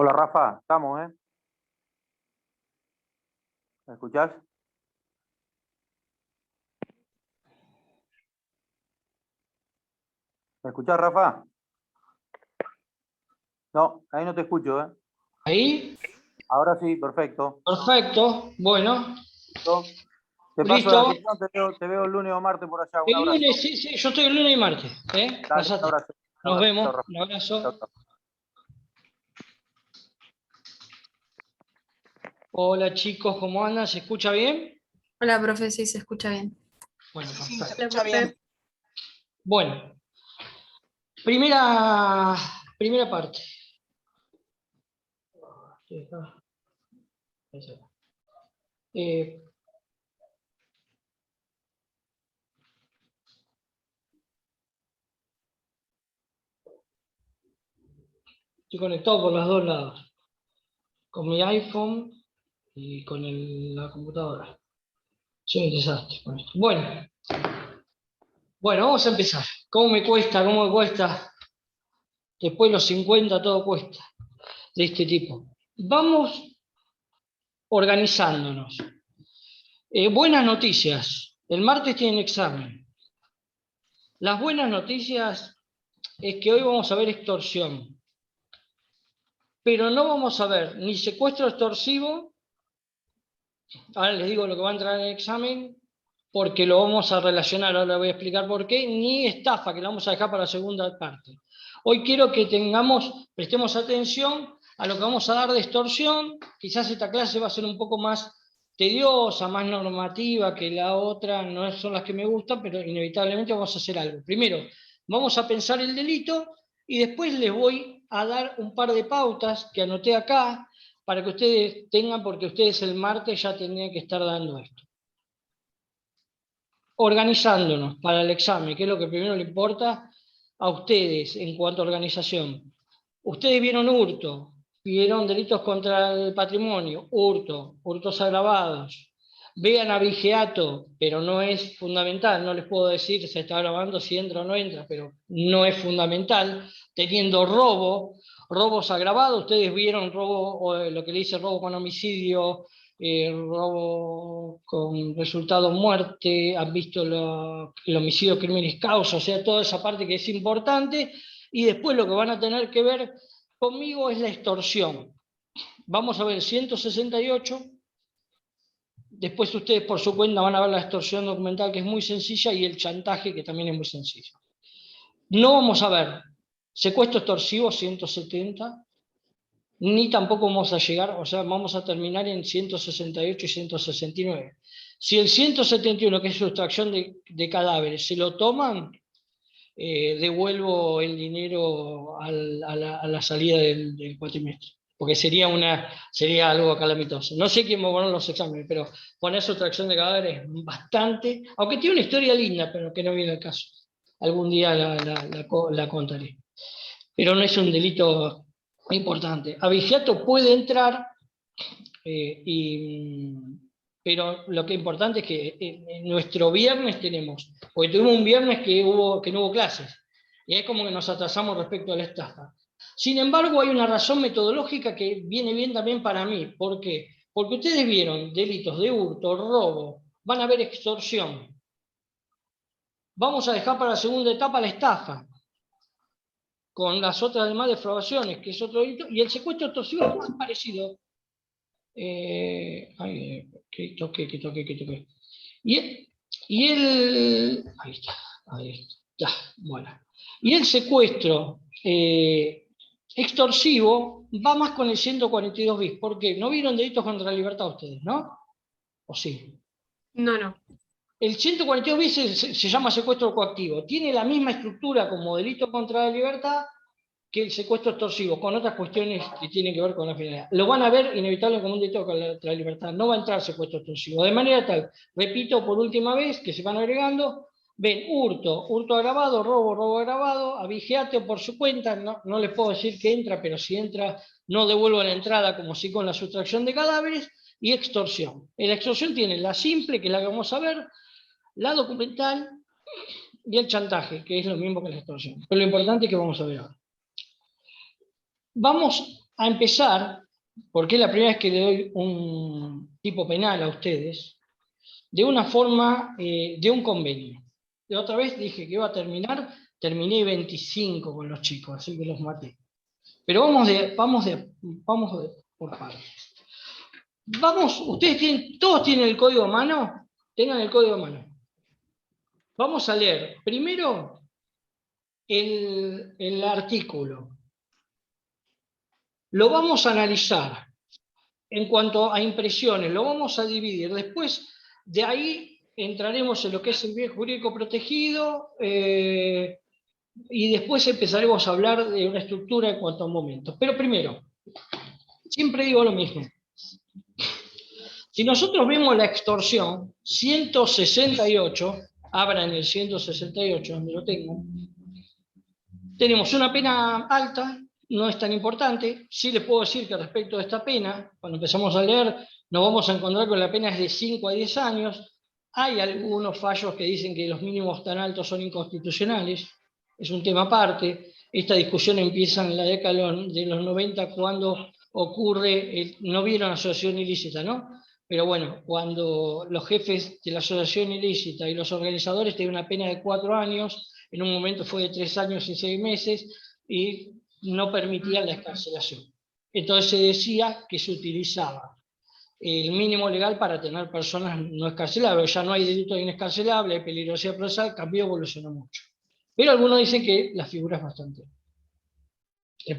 Hola Rafa, estamos, ¿eh? ¿Me escuchás? ¿Me escuchás, Rafa? No, ahí no te escucho, ¿eh? Ahí, Ahora sí, perfecto. perfecto. Bueno, ¿Listo? Te paso la listo. anfitrión, te veo el lunes o martes por allá. Un El abrazo. lunes, sí, sí, yo estoy el lunes y martes. Dale, un Pasate. abrazo. Un Nos abrazo. Chao, vemos. Rafa. Un Chao, abrazo. chao. Hola chicos, ¿cómo andan? ¿Se escucha bien? Hola, profe, sí, se escucha bien. Bueno, Sí, se perfecto. escucha bien. Bueno, primera parte. Eh, Estoy conectado por los dos lados, con mi iPhone y con la computadora. Soy un desastre con esto. Bueno, vamos a empezar. ¿Cómo me cuesta? ¿Cómo me cuesta? Después de los 50 todo cuesta, de este tipo. Vamos organizándonos. Buenas noticias. El martes tienen examen. Las buenas noticias es que hoy vamos a ver extorsión. Pero no vamos a ver ni secuestro extorsivo, ahora les digo lo que va a entrar en el examen, porque lo vamos a relacionar, ahora voy a explicar por qué, ni estafa, que la vamos a dejar para la segunda parte. Hoy quiero que prestemos atención a lo que vamos a dar de extorsión. Quizás esta clase va a ser un poco más tediosa, más normativa que la otra, no son las que me gustan, pero inevitablemente vamos a hacer algo. Primero, vamos a pensar el delito y después les voy a dar un par de pautas que anoté acá para que ustedes tengan, porque ustedes el martes ya tendrían que estar dando esto. Organizándonos para el examen, que es lo que primero le importa a ustedes en cuanto a organización. Ustedes vieron hurto, vieron delitos contra el patrimonio, hurtos agravados. Vean abigeato, pero no es fundamental, no les puedo decir si se está grabando si entra o no entra, pero no es fundamental. Teniendo robos agravados, ustedes vieron robo, lo que le dice robo con homicidio, robo con resultado muerte, han visto el homicidio crímenes causa, o sea, toda esa parte que es importante, y después lo que van a tener que ver conmigo es la extorsión. Vamos a ver 168, después ustedes por su cuenta van a ver la extorsión documental, que es muy sencilla, y el chantaje, que también es muy sencillo. No vamos a ver secuestro extorsivo 170, ni tampoco vamos a llegar, o sea, vamos a terminar en 168 y 169. Si el 171, que es sustracción de cadáveres, se lo toman, devuelvo el dinero a la salida del cuatrimestre, porque sería algo calamitoso. No sé quién va a poner los exámenes, pero poner sustracción de cadáveres es bastante, aunque tiene una historia linda, pero que no viene al caso. Algún día la contaré. Pero no es un delito importante. Abigeato puede entrar, pero lo que es importante es que nuestro viernes tenemos, porque tuvimos un viernes que no hubo clases, y es como que nos atrasamos respecto a la estafa. Sin embargo, hay una razón metodológica que viene bien también para mí. ¿Por qué? Porque ustedes vieron delitos de hurto, robo, van a ver extorsión. Vamos a dejar para la segunda etapa la estafa, con las otras demás defraudaciones, que es otro delito, y el secuestro extorsivo es más parecido. Que toque. Ahí está, bueno. Y el secuestro extorsivo va más con el 142 bis. ¿Por qué? ¿No vieron delitos contra la libertad ustedes, no? ¿O sí? No. El 142 bis se llama secuestro coactivo. Tiene la misma estructura como delito contra la libertad que el secuestro extorsivo, con otras cuestiones que tienen que ver con la finalidad. Lo van a ver inevitable como un delito contra la libertad. No va a entrar secuestro extorsivo. De manera tal, repito por última vez, que se van agregando, ven hurto agravado, robo agravado, abigeato por su cuenta, no les puedo decir que entra, pero si entra, no devuelvo la entrada, como sí con la sustracción de cadáveres, y extorsión. La extorsión tiene la simple, que es la que vamos a ver, la documental y el chantaje, que es lo mismo que la extorsión. Pero lo importante es que vamos a ver ahora. Vamos a empezar, porque es la primera vez que le doy un tipo penal a ustedes, de una forma, de un convenio. La otra vez dije que iba a terminar, terminé 25 con los chicos, así que los maté. Pero vamos por partes. Todos tienen el código a mano, tengan el código a mano. Vamos a leer primero el artículo. Lo vamos a analizar en cuanto a impresiones, lo vamos a dividir. Después de ahí entraremos en lo que es el bien jurídico protegido y después empezaremos a hablar de una estructura en cuanto a momentos. Pero primero, siempre digo lo mismo. Si nosotros vemos la extorsión, 168, abran el 168, donde lo tengo, tenemos una pena alta, no es tan importante. Sí les puedo decir que respecto a esta pena, cuando empezamos a leer, nos vamos a encontrar con la pena es de 5 a 10 años. Hay algunos fallos que dicen que los mínimos tan altos son inconstitucionales, es un tema aparte. Esta discusión empieza en la década de los 90 cuando ocurre, no vieron asociación ilícita, ¿no? Pero bueno, cuando los jefes de la asociación ilícita y los organizadores tienen una pena de 4 años, en un momento fue de 3 años y 6 meses, y no permitían la excarcelación. Entonces se decía que se utilizaba el mínimo legal para tener personas no excarcelables. Ya no hay delito inexcarcelable, hay peligrosidad procesal, cambió, evolucionó mucho. Pero algunos dicen que la figura es bastante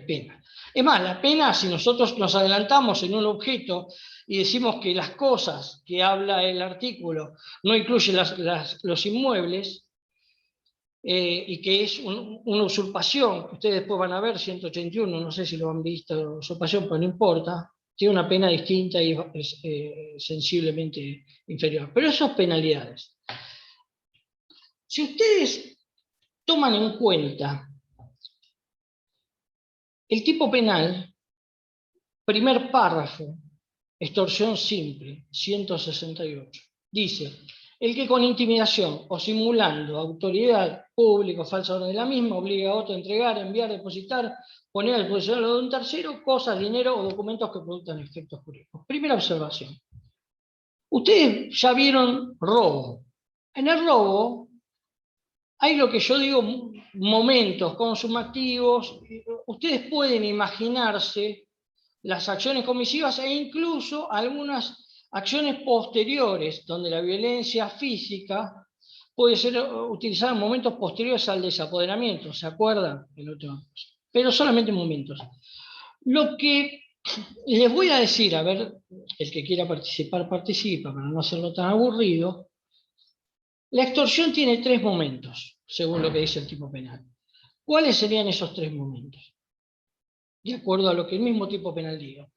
pena. Es más, la pena, si nosotros nos adelantamos en un objeto y decimos que las cosas que habla el artículo no incluyen los inmuebles, y que es una usurpación, que ustedes después van a ver, 181, no sé si lo han visto, usurpación, pero no importa, tiene una pena distinta y es sensiblemente inferior. Pero esas penalidades, si ustedes toman en cuenta el tipo penal, primer párrafo, extorsión simple, 168, dice: el que con intimidación o simulando autoridad pública o falsa orden de la misma obliga a otro a entregar, enviar, depositar, poner a disposición de un tercero cosas, dinero o documentos que produzcan efectos jurídicos. Primera observación. Ustedes ya vieron robo. En el robo hay lo que yo digo momentos consumativos. Ustedes pueden imaginarse las acciones comisivas e incluso algunas acciones posteriores, donde la violencia física puede ser utilizada en momentos posteriores al desapoderamiento, ¿se acuerdan? Pero solamente en momentos. Lo que les voy a decir, a ver, el que quiera participar, participa, para no hacerlo tan aburrido. La extorsión tiene 3 momentos, según lo que dice el tipo penal. ¿Cuáles serían esos 3 momentos? De acuerdo a lo que el mismo tipo penal diga.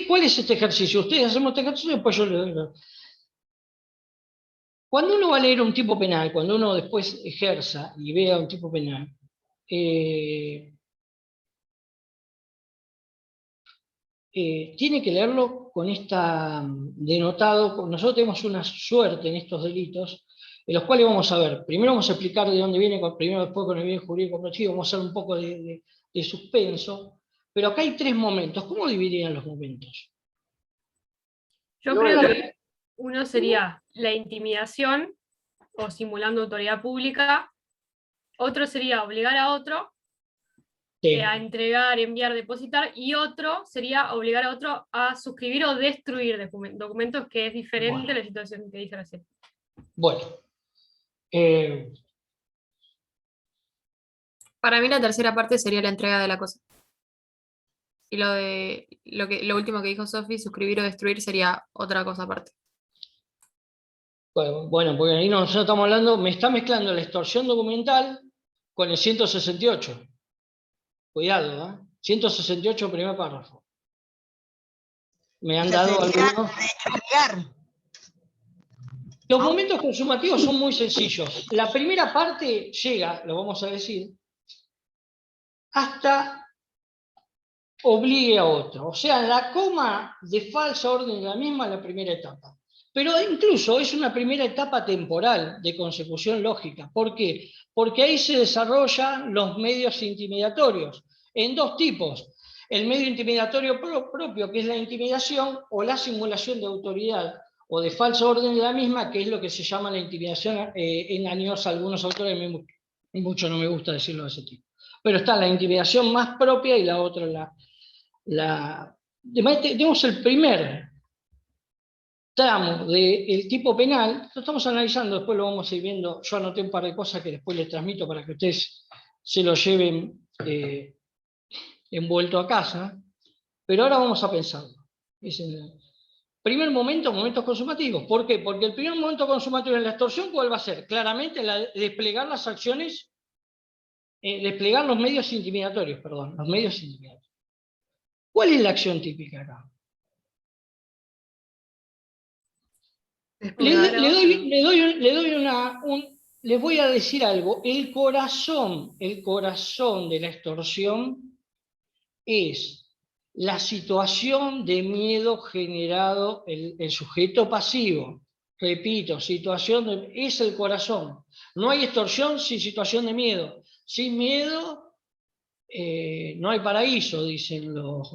¿Cuál es este ejercicio? Ustedes hacemos este ejercicio y después yo le doy. Cuando uno va a leer un tipo penal, cuando uno después ejerza y vea un tipo penal, tiene que leerlo con esta denotado. Nosotros tenemos una suerte en estos delitos, en los cuales vamos a ver, primero vamos a explicar de dónde viene, primero después con el bien jurídico protegido, vamos a hacer un poco de suspenso, pero acá hay 3 momentos. ¿Cómo dividirían los momentos? Yo creo que uno sería la intimidación o simulando autoridad pública, otro sería obligar a otro a entregar, enviar, depositar, y otro sería obligar a otro a suscribir o destruir documentos, que es diferente a la situación que dice recién. Bueno. Para mí la tercera parte sería la entrega de la cosa. Y lo último que dijo Sofi, suscribir o destruir, sería otra cosa aparte. Bueno, porque ahí nosotros estamos hablando, me está mezclando la extorsión documental con el 168. Cuidado, ¿eh? 168, primer párrafo. Me han dado algunos. Los momentos consumativos son muy sencillos. La primera parte llega, lo vamos a decir, hasta obligue a otro. O sea, la coma de falsa orden de la misma es la primera etapa. Pero incluso es una primera etapa temporal de consecución lógica. ¿Por qué? Porque ahí se desarrollan los medios intimidatorios en 2 tipos. el medio intimidatorio propio, que es la intimidación, o la simulación de autoridad o de falso orden de la misma, que es lo que se llama la intimidación engañosa. Algunos autores, mucho no me gusta decirlo de ese tipo. Pero está la intimidación más propia y la otra, tenemos el primer tramo del tipo penal, lo estamos analizando, después lo vamos a ir viendo. Yo anoté un par de cosas que después les transmito para que ustedes se lo lleven envuelto a casa, pero ahora vamos a pensarlo. Es el primer momento, momentos consumativos. ¿Por qué? Porque el primer momento consumativo en la extorsión, ¿cuál va a ser? Claramente desplegar las acciones, desplegar los medios intimidatorios, los medios intimidatorios. ¿Cuál es la acción típica acá? Les voy a decir algo. El corazón de la extorsión es la situación de miedo generado el sujeto pasivo. Repito, es el corazón. No hay extorsión sin situación de miedo. Sin miedo no hay paraíso, dicen los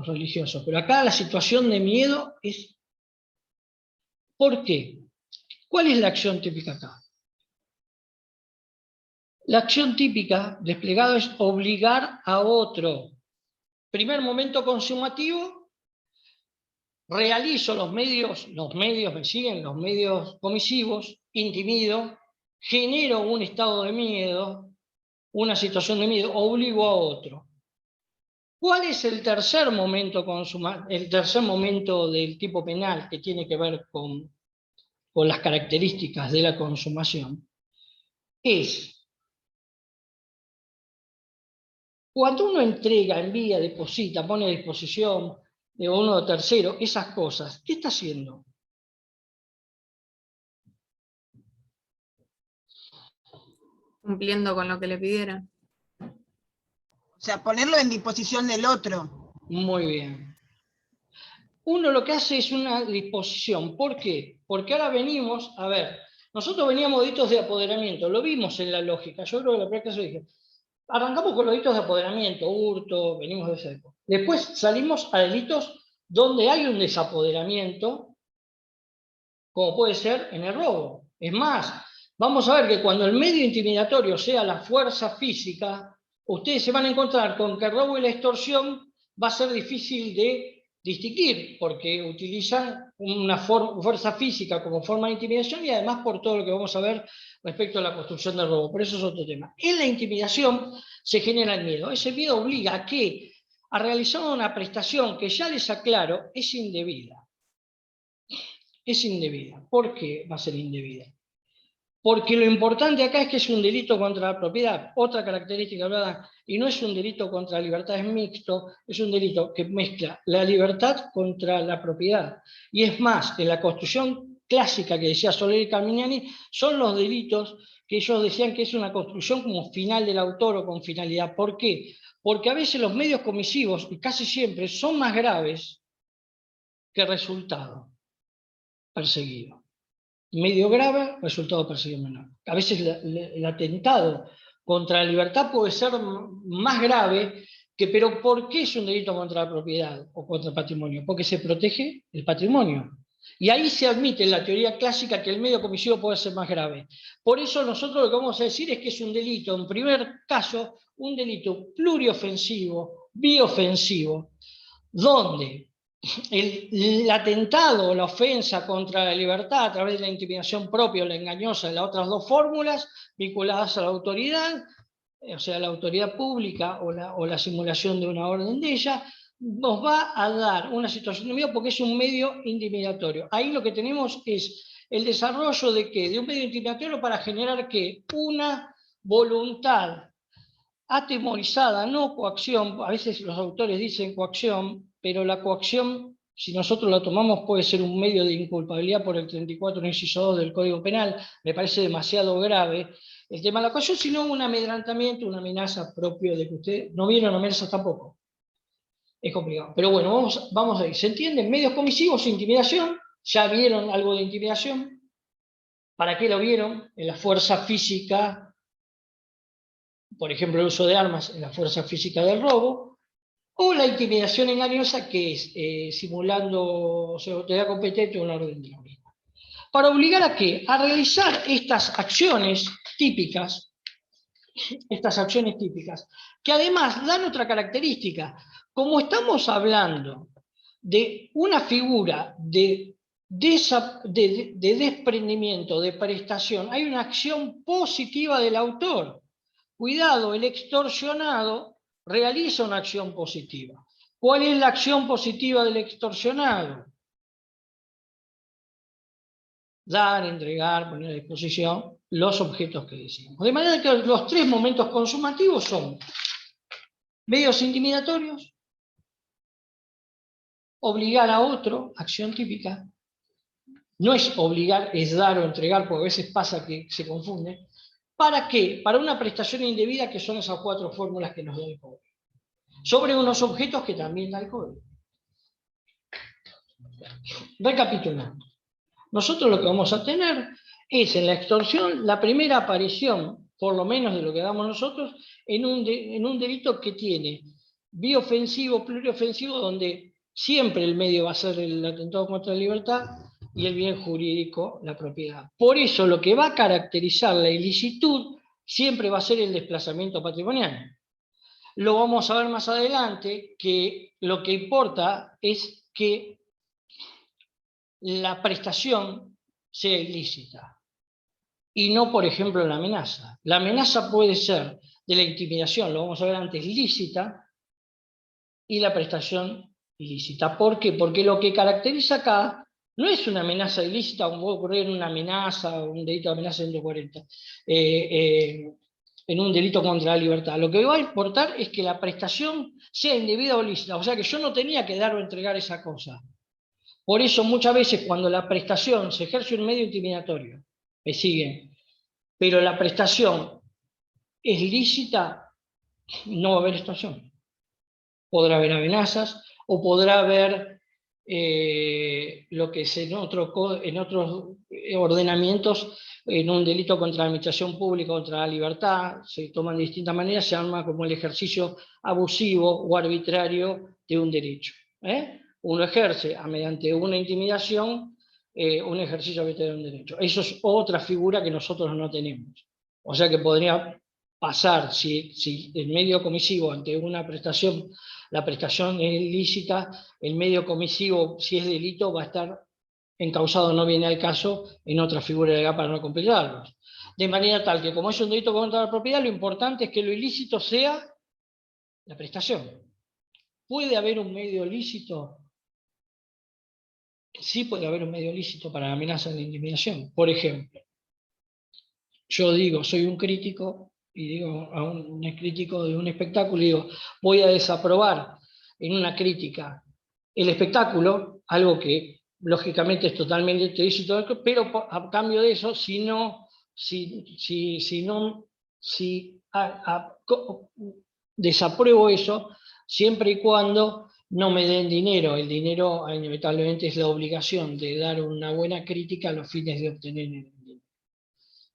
religiosos. Pero acá la situación de miedo es... ¿Por qué? ¿Cuál es la acción típica acá? La acción típica desplegada es obligar a otro. Primer momento consumativo, realizo los medios me siguen, los medios comisivos, intimido, genero un estado de miedo, una situación de miedo, obligo a otro. ¿Cuál es el tercer momento del tipo penal que tiene que ver con las características de la consumación? Es cuando uno entrega, envía, deposita, pone a disposición de uno tercero, esas cosas, ¿qué está haciendo? Cumpliendo con lo que le pidieran. O sea, ponerlo en disposición del otro. Muy bien. Uno lo que hace es una disposición. ¿Por qué? Porque ahora venimos, a ver, nosotros veníamos de delitos de apoderamiento, lo vimos en la lógica, yo creo que la primera clase dije, arrancamos con los delitos de apoderamiento, hurto, venimos de esa época. Después salimos a delitos donde hay un desapoderamiento, como puede ser en el robo. Es más, vamos a ver que cuando el medio intimidatorio sea la fuerza física, ustedes se van a encontrar con que el robo y la extorsión va a ser difícil de distinguir, porque utilizan una fuerza física como forma de intimidación y además por todo lo que vamos a ver respecto a la construcción del robo. Pero eso es otro tema. En la intimidación se genera el miedo. Ese miedo obliga a que a realizar una prestación que ya les aclaro es indebida. Es indebida. ¿Por qué va a ser indebida? Porque lo importante acá es que es un delito contra la propiedad. Otra característica hablada, y no es un delito contra la libertad, es mixto, es un delito que mezcla la libertad contra la propiedad. Y es más, en la construcción clásica que decía Soler y Carmignani, son los delitos que ellos decían que es una construcción como final del autor o con finalidad. ¿Por qué? Porque a veces los medios comisivos, y casi siempre, son más graves que el resultado perseguido. Medio grave, resultado perseguido menor. A veces el atentado contra la libertad puede ser más grave, pero ¿por qué es un delito contra la propiedad o contra el patrimonio? Porque se protege el patrimonio. Y ahí se admite en la teoría clásica que el medio comisivo puede ser más grave. Por eso nosotros lo que vamos a decir es que es un delito, en primer caso, un delito pluriofensivo, biofensivo, donde el atentado o la ofensa contra la libertad a través de la intimidación propia o la engañosa de las otras dos fórmulas vinculadas a la autoridad, o sea, la autoridad pública o la simulación de una orden de ella, nos va a dar una situación de miedo porque es un medio intimidatorio. Ahí lo que tenemos es el desarrollo de ¿qué? De un medio intimidatorio para generar ¿qué? Una voluntad atemorizada, no coacción. A veces los autores dicen coacción, pero la coacción, si nosotros la tomamos, puede ser un medio de inculpabilidad por el 34, inciso 2 del Código Penal. Me parece demasiado grave el tema de la coacción, sino un amedrentamiento, una amenaza propio de que ustedes no vieron amenazas tampoco. Es complicado. Pero bueno, vamos a ir. ¿Se entiende? Medios comisivos, intimidación. ¿Ya vieron algo de intimidación? ¿Para qué lo vieron? En la fuerza física, por ejemplo, el uso de armas en la fuerza física del robo. O la intimidación engañosa, que es simulando autoridad competente o una orden de la misma. ¿Para obligar a qué? A realizar estas acciones típicas, que además dan otra característica. Como estamos hablando de una figura de desprendimiento, de prestación, hay una acción positiva del autor. Cuidado, el extorsionado realiza una acción positiva. ¿Cuál es la acción positiva del extorsionado? Dar, entregar, poner a disposición los objetos que decimos. De manera que los tres momentos consumativos son medios intimidatorios, obligar a otro, acción típica. No es obligar, es dar o entregar, porque a veces pasa que se confunde. ¿Para qué? Para una prestación indebida, que son esas 4 fórmulas que nos da el código. Sobre unos objetos que también da el código. Recapitulando. Nosotros lo que vamos a tener es en la extorsión la primera aparición, por lo menos de lo que damos nosotros, en un delito que tiene biofensivo, pluriofensivo, donde siempre el medio va a ser el atentado contra la libertad y el bien jurídico, la propiedad. Por eso lo que va a caracterizar la ilicitud siempre va a ser el desplazamiento patrimonial. Lo vamos a ver más adelante, que lo que importa es que la prestación sea ilícita y no, por ejemplo, la amenaza. La amenaza puede ser de la intimidación, lo vamos a ver antes, lícita, y la prestación ilícita. ¿Por qué? Porque lo que caracteriza acá no es una amenaza ilícita, como puede ocurrir en una amenaza, un delito de amenaza 140, en un delito contra la libertad. Lo que va a importar es que la prestación sea indebida o lícita, o sea que yo no tenía que dar o entregar esa cosa. Por eso muchas veces cuando la prestación se ejerce un medio intimidatorio, me siguen, pero la prestación es lícita, no va a haber extorsión. Podrá haber amenazas o podrá haber lo que es en otros ordenamientos, en un delito contra la administración pública, contra la libertad, se toman de distintas maneras, se llama como el ejercicio abusivo o arbitrario de un derecho. Uno ejerce mediante una intimidación un ejercicio arbitrario de un derecho. Eso es otra figura que nosotros no tenemos. O sea que podría pasar, si el medio comisivo ante una prestación, la prestación es ilícita, el medio comisivo, si es delito, va a estar encausado, no viene al caso, en otra figura legal para no complicarlos. De manera tal que, como es un delito contra la propiedad, lo importante es que lo ilícito sea la prestación. ¿Puede haber un medio lícito? Sí puede haber un medio lícito para la amenaza de la intimidación. Por ejemplo, yo digo, soy un crítico, y digo a un crítico de un espectáculo, y digo, voy a desaprobar en una crítica el espectáculo, algo que lógicamente es totalmente ilícito, pero a cambio de eso, si desapruebo eso, siempre y cuando no me den dinero. El dinero inevitablemente es la obligación de dar una buena crítica a los fines de obtener el dinero.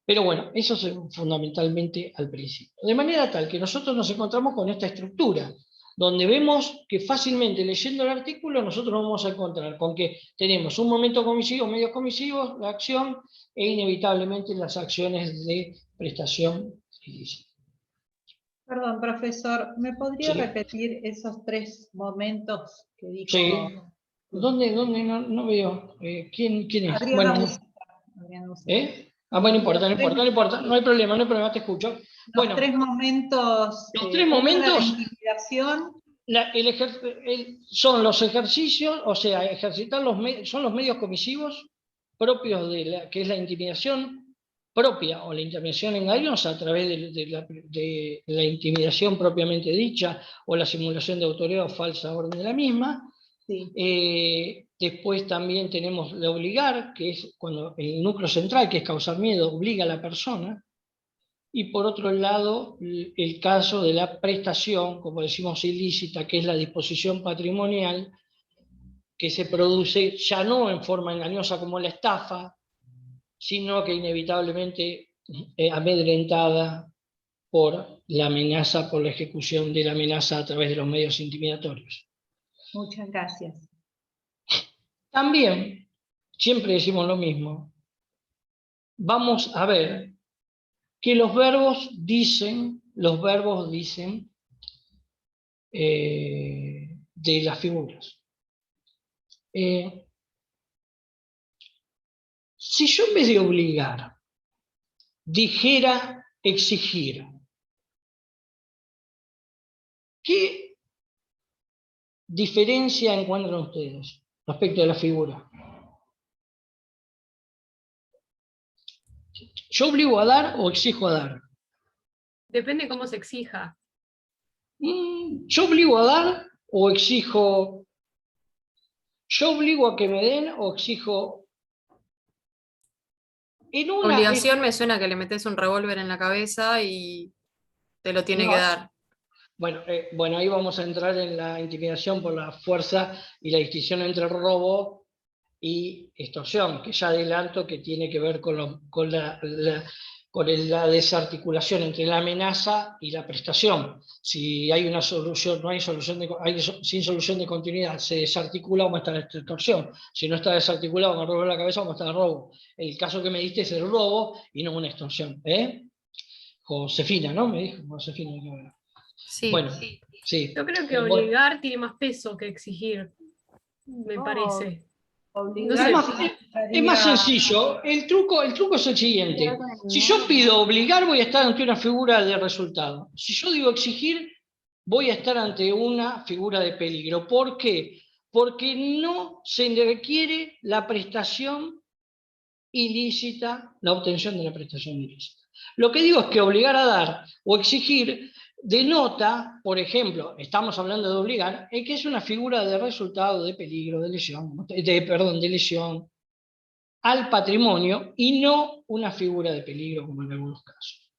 Pero bueno, eso es fundamentalmente al principio. De manera tal que nosotros nos encontramos con esta estructura, donde vemos que fácilmente leyendo el artículo nosotros vamos a encontrar con que tenemos un momento comisivo, medios comisivos, la acción e inevitablemente las acciones de prestación ilícita. Perdón, profesor, ¿me podría Sí. repetir esos 3 momentos que dijo? Sí. ¿Dónde? No veo. ¿Quién es? Adriana Bueno, Buceta. Adriana Buceta. bueno, no importa, no hay problema, te escucho. Los Bueno, 3 momentos. los 3 ¿cómo era momentos. la intimidación? Son los ejercicios, o sea, ejercitar son los medios comisivos propios de que es la intimidación propia o la intimidación engañosa a través de la intimidación propiamente dicha o la simulación de autoridad o falsa orden de la misma. Sí. Después también tenemos de obligar, que es cuando el núcleo central, que es causar miedo, obliga a la persona. Y por otro lado, el caso de la prestación, como decimos ilícita, que es la disposición patrimonial, que se produce ya no en forma engañosa como la estafa, sino que inevitablemente amedrentada por la amenaza, por la ejecución de la amenaza a través de los medios intimidatorios. Muchas gracias. También, siempre decimos lo mismo, vamos a ver que los verbos dicen de las figuras. Si yo en vez de obligar dijera exigir, ¿qué diferencia encuentran ustedes respecto de la figura? ¿Yo obligo a dar o exijo a dar? Depende cómo se exija. ¿Yo obligo a dar o exijo? ¿Yo obligo a que me den o exijo? En una, Obligación me suena que le metes un revólver en la cabeza y te lo tiene No, que dar. Bueno, ahí vamos a entrar en la intimidación por la fuerza y la distinción entre robo y extorsión, que ya adelanto que tiene que ver con la desarticulación entre la amenaza y la prestación. Si hay una solución, no hay solución sin solución de continuidad, se desarticula, vamos a estar en extorsión. Si no está desarticulado, me robo en la cabeza, vamos a estar en robo. El caso que me diste es el robo y no una extorsión. Josefina, ¿no? Me dijo Josefina. Sí. Bueno, sí. Yo creo que obligar tiene más peso que exigir, me parece. Obligar No sé. Es más sencillo. El truco es el siguiente. Si yo pido obligar, voy a estar ante una figura de resultado. Si yo digo exigir, voy a estar ante una figura de peligro. ¿Por qué? Porque no se le requiere la prestación ilícita, la obtención de la prestación ilícita. Lo que digo es que obligar a dar o exigir denota, por ejemplo, estamos hablando de obligar, que es una figura de resultado de peligro, de lesión, de lesión al patrimonio y no una figura de peligro como en algunos casos.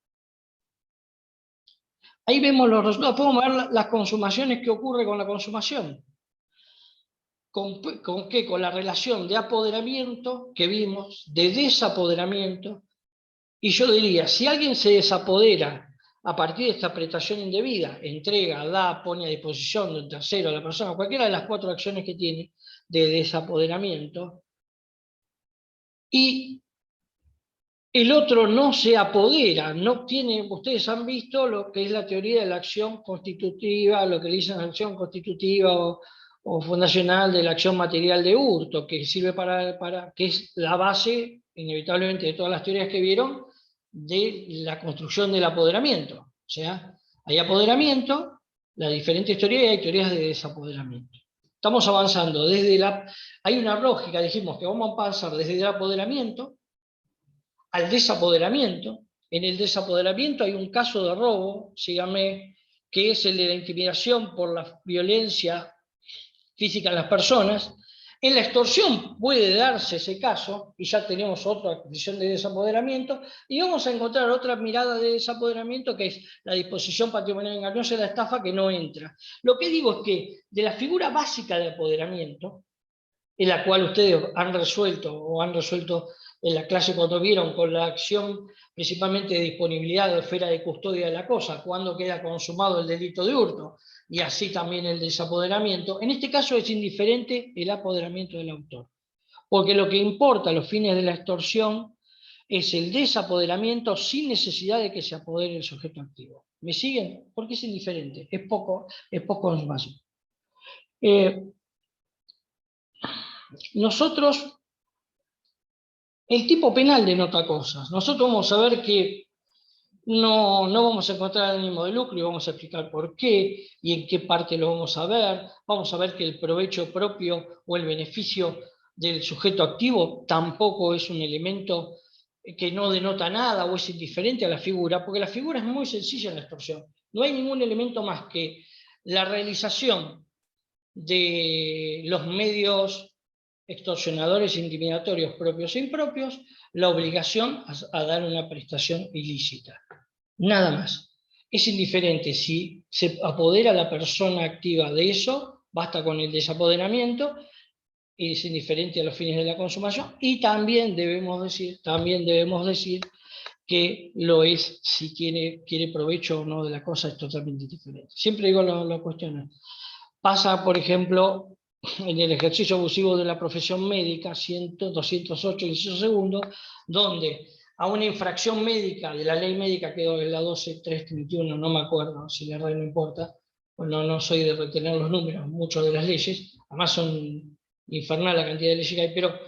Ahí vemos los resultados, podemos ver las consumaciones que ocurre con la consumación. ¿Con qué? Con la relación de apoderamiento que vimos, de desapoderamiento, y yo diría, si alguien se desapodera a partir de esta prestación indebida, entrega, da, pone a disposición de un tercero a la persona, cualquiera de las 4 acciones que tiene de desapoderamiento, y el otro no se apodera, no tiene, ustedes han visto lo que es la teoría de la acción constitutiva, lo que dicen la acción constitutiva o fundacional de la acción material de hurto, que sirve que es la base, inevitablemente, de todas las teorías que vieron, de la construcción del apoderamiento. O sea, hay apoderamiento, las diferentes teorías, y hay teorías de desapoderamiento. Estamos avanzando hay una lógica, dijimos que vamos a pasar desde el apoderamiento al desapoderamiento. En el desapoderamiento hay un caso de robo, síganme, que es el de la intimidación por la violencia física en las personas. En la extorsión puede darse ese caso, y ya tenemos otra condición de desapoderamiento, y vamos a encontrar otra mirada de desapoderamiento, que es la disposición patrimonial engañosa y la estafa, que no entra. Lo que digo es que de la figura básica de apoderamiento, en la cual ustedes han resuelto en la clase cuando vieron con la acción principalmente de disponibilidad de esfera de custodia de la cosa, cuando queda consumado el delito de hurto, y así también el desapoderamiento. En este caso es indiferente el apoderamiento del autor, porque lo que importa a los fines de la extorsión es el desapoderamiento sin necesidad de que se apodere el sujeto activo. ¿Me siguen? Porque es indiferente, es poco más. Nosotros, el tipo penal denota cosas. Nosotros vamos a ver que no vamos a encontrar el ánimo de lucro y vamos a explicar por qué y en qué parte lo vamos a ver. Vamos a ver que el provecho propio o el beneficio del sujeto activo tampoco es un elemento que no denota nada o es indiferente a la figura, porque la figura es muy sencilla en la extorsión. No hay ningún elemento más que la realización de los medios extorsionadores e intimidatorios propios e impropios, la obligación a dar una prestación ilícita. Nada más. Es indiferente si se apodera la persona activa de eso, basta con el desapoderamiento, es indiferente a los fines de la consumación, y también debemos decir que lo es si quiere provecho o no de la cosa, es totalmente diferente. Siempre digo la cuestión. Pasa, por ejemplo, en el ejercicio abusivo de la profesión médica, 208, inciso segundo, donde a una infracción médica de la ley médica, que es la 12.331, no me acuerdo, si la verdad no importa, bueno, no soy de retener los números, muchas de las leyes, además son infernal la cantidad de leyes que hay, pero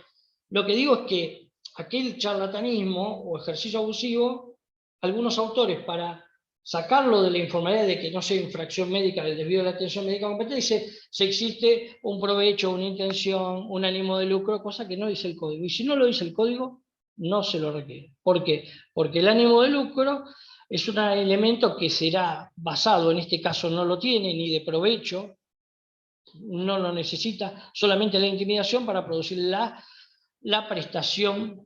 lo que digo es que aquel charlatanismo o ejercicio abusivo, algunos autores, para sacarlo de la informalidad de que no sea infracción médica del desvío de la atención médica competente, dice si existe un provecho, una intención, un ánimo de lucro, cosa que no dice el código. Y si no lo dice el código, no se lo requiere. ¿Por qué? Porque el ánimo de lucro es un elemento que será basado, en este caso no lo tiene, ni de provecho, no lo necesita, solamente la intimidación para producir la prestación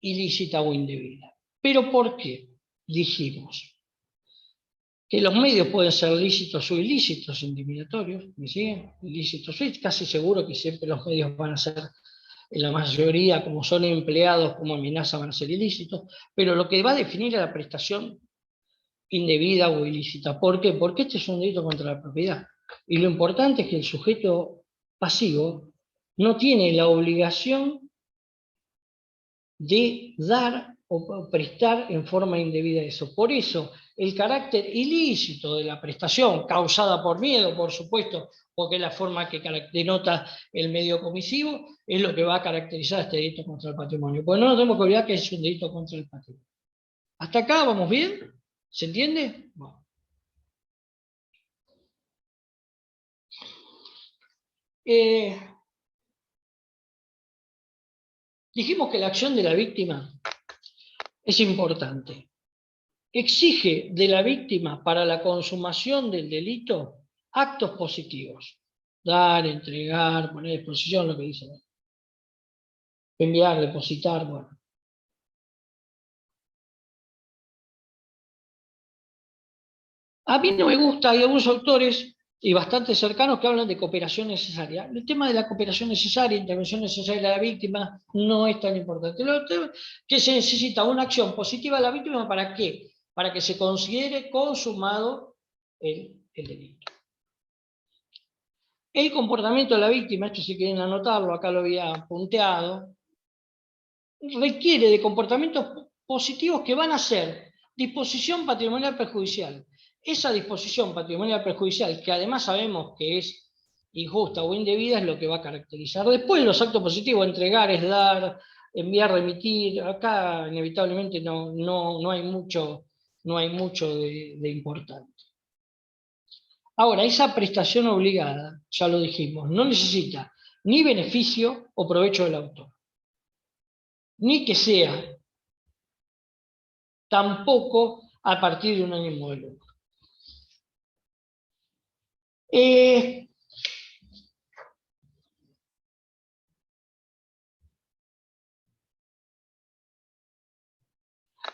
ilícita o indebida. ¿Pero por qué? Dijimos que los medios pueden ser lícitos o ilícitos, intimidatorios, ¿me siguen? Ilícitos, soy casi seguro que siempre los medios van a ser, en la mayoría, como son empleados como amenaza, van a ser ilícitos, pero lo que va a definir es la prestación indebida o ilícita. ¿Por qué? Porque este es un delito contra la propiedad. Y lo importante es que el sujeto pasivo no tiene la obligación de dar o prestar en forma indebida eso. Por eso, el carácter ilícito de la prestación, causada por miedo, por supuesto, porque es la forma que denota el medio comisivo, es lo que va a caracterizar este delito contra el patrimonio. Pues no nos tenemos que olvidar que es un delito contra el patrimonio. ¿Hasta acá vamos bien? ¿Se entiende? Bueno. Dijimos que la acción de la víctima es importante. Exige de la víctima para la consumación del delito actos positivos. Dar, entregar, poner a disposición, lo que dice. Enviar, depositar, bueno. A mí no me gusta, hay algunos autores y bastante cercanos que hablan de cooperación necesaria. El tema de la cooperación necesaria, intervención necesaria de la víctima, no es tan importante. Lo que se necesita una acción positiva de la víctima, ¿para qué? Para que se considere consumado el delito. El comportamiento de la víctima, esto si quieren anotarlo, acá lo había punteado, requiere de comportamientos positivos que van a ser disposición patrimonial perjudicial. Esa disposición patrimonial perjudicial, que además sabemos que es injusta o indebida, es lo que va a caracterizar. Después los actos positivos, entregar, es dar, enviar, remitir, acá inevitablemente no hay mucho de importante. Ahora, esa prestación obligada, ya lo dijimos, no necesita ni beneficio o provecho del autor, ni que sea tampoco a partir de un ánimo de lucro.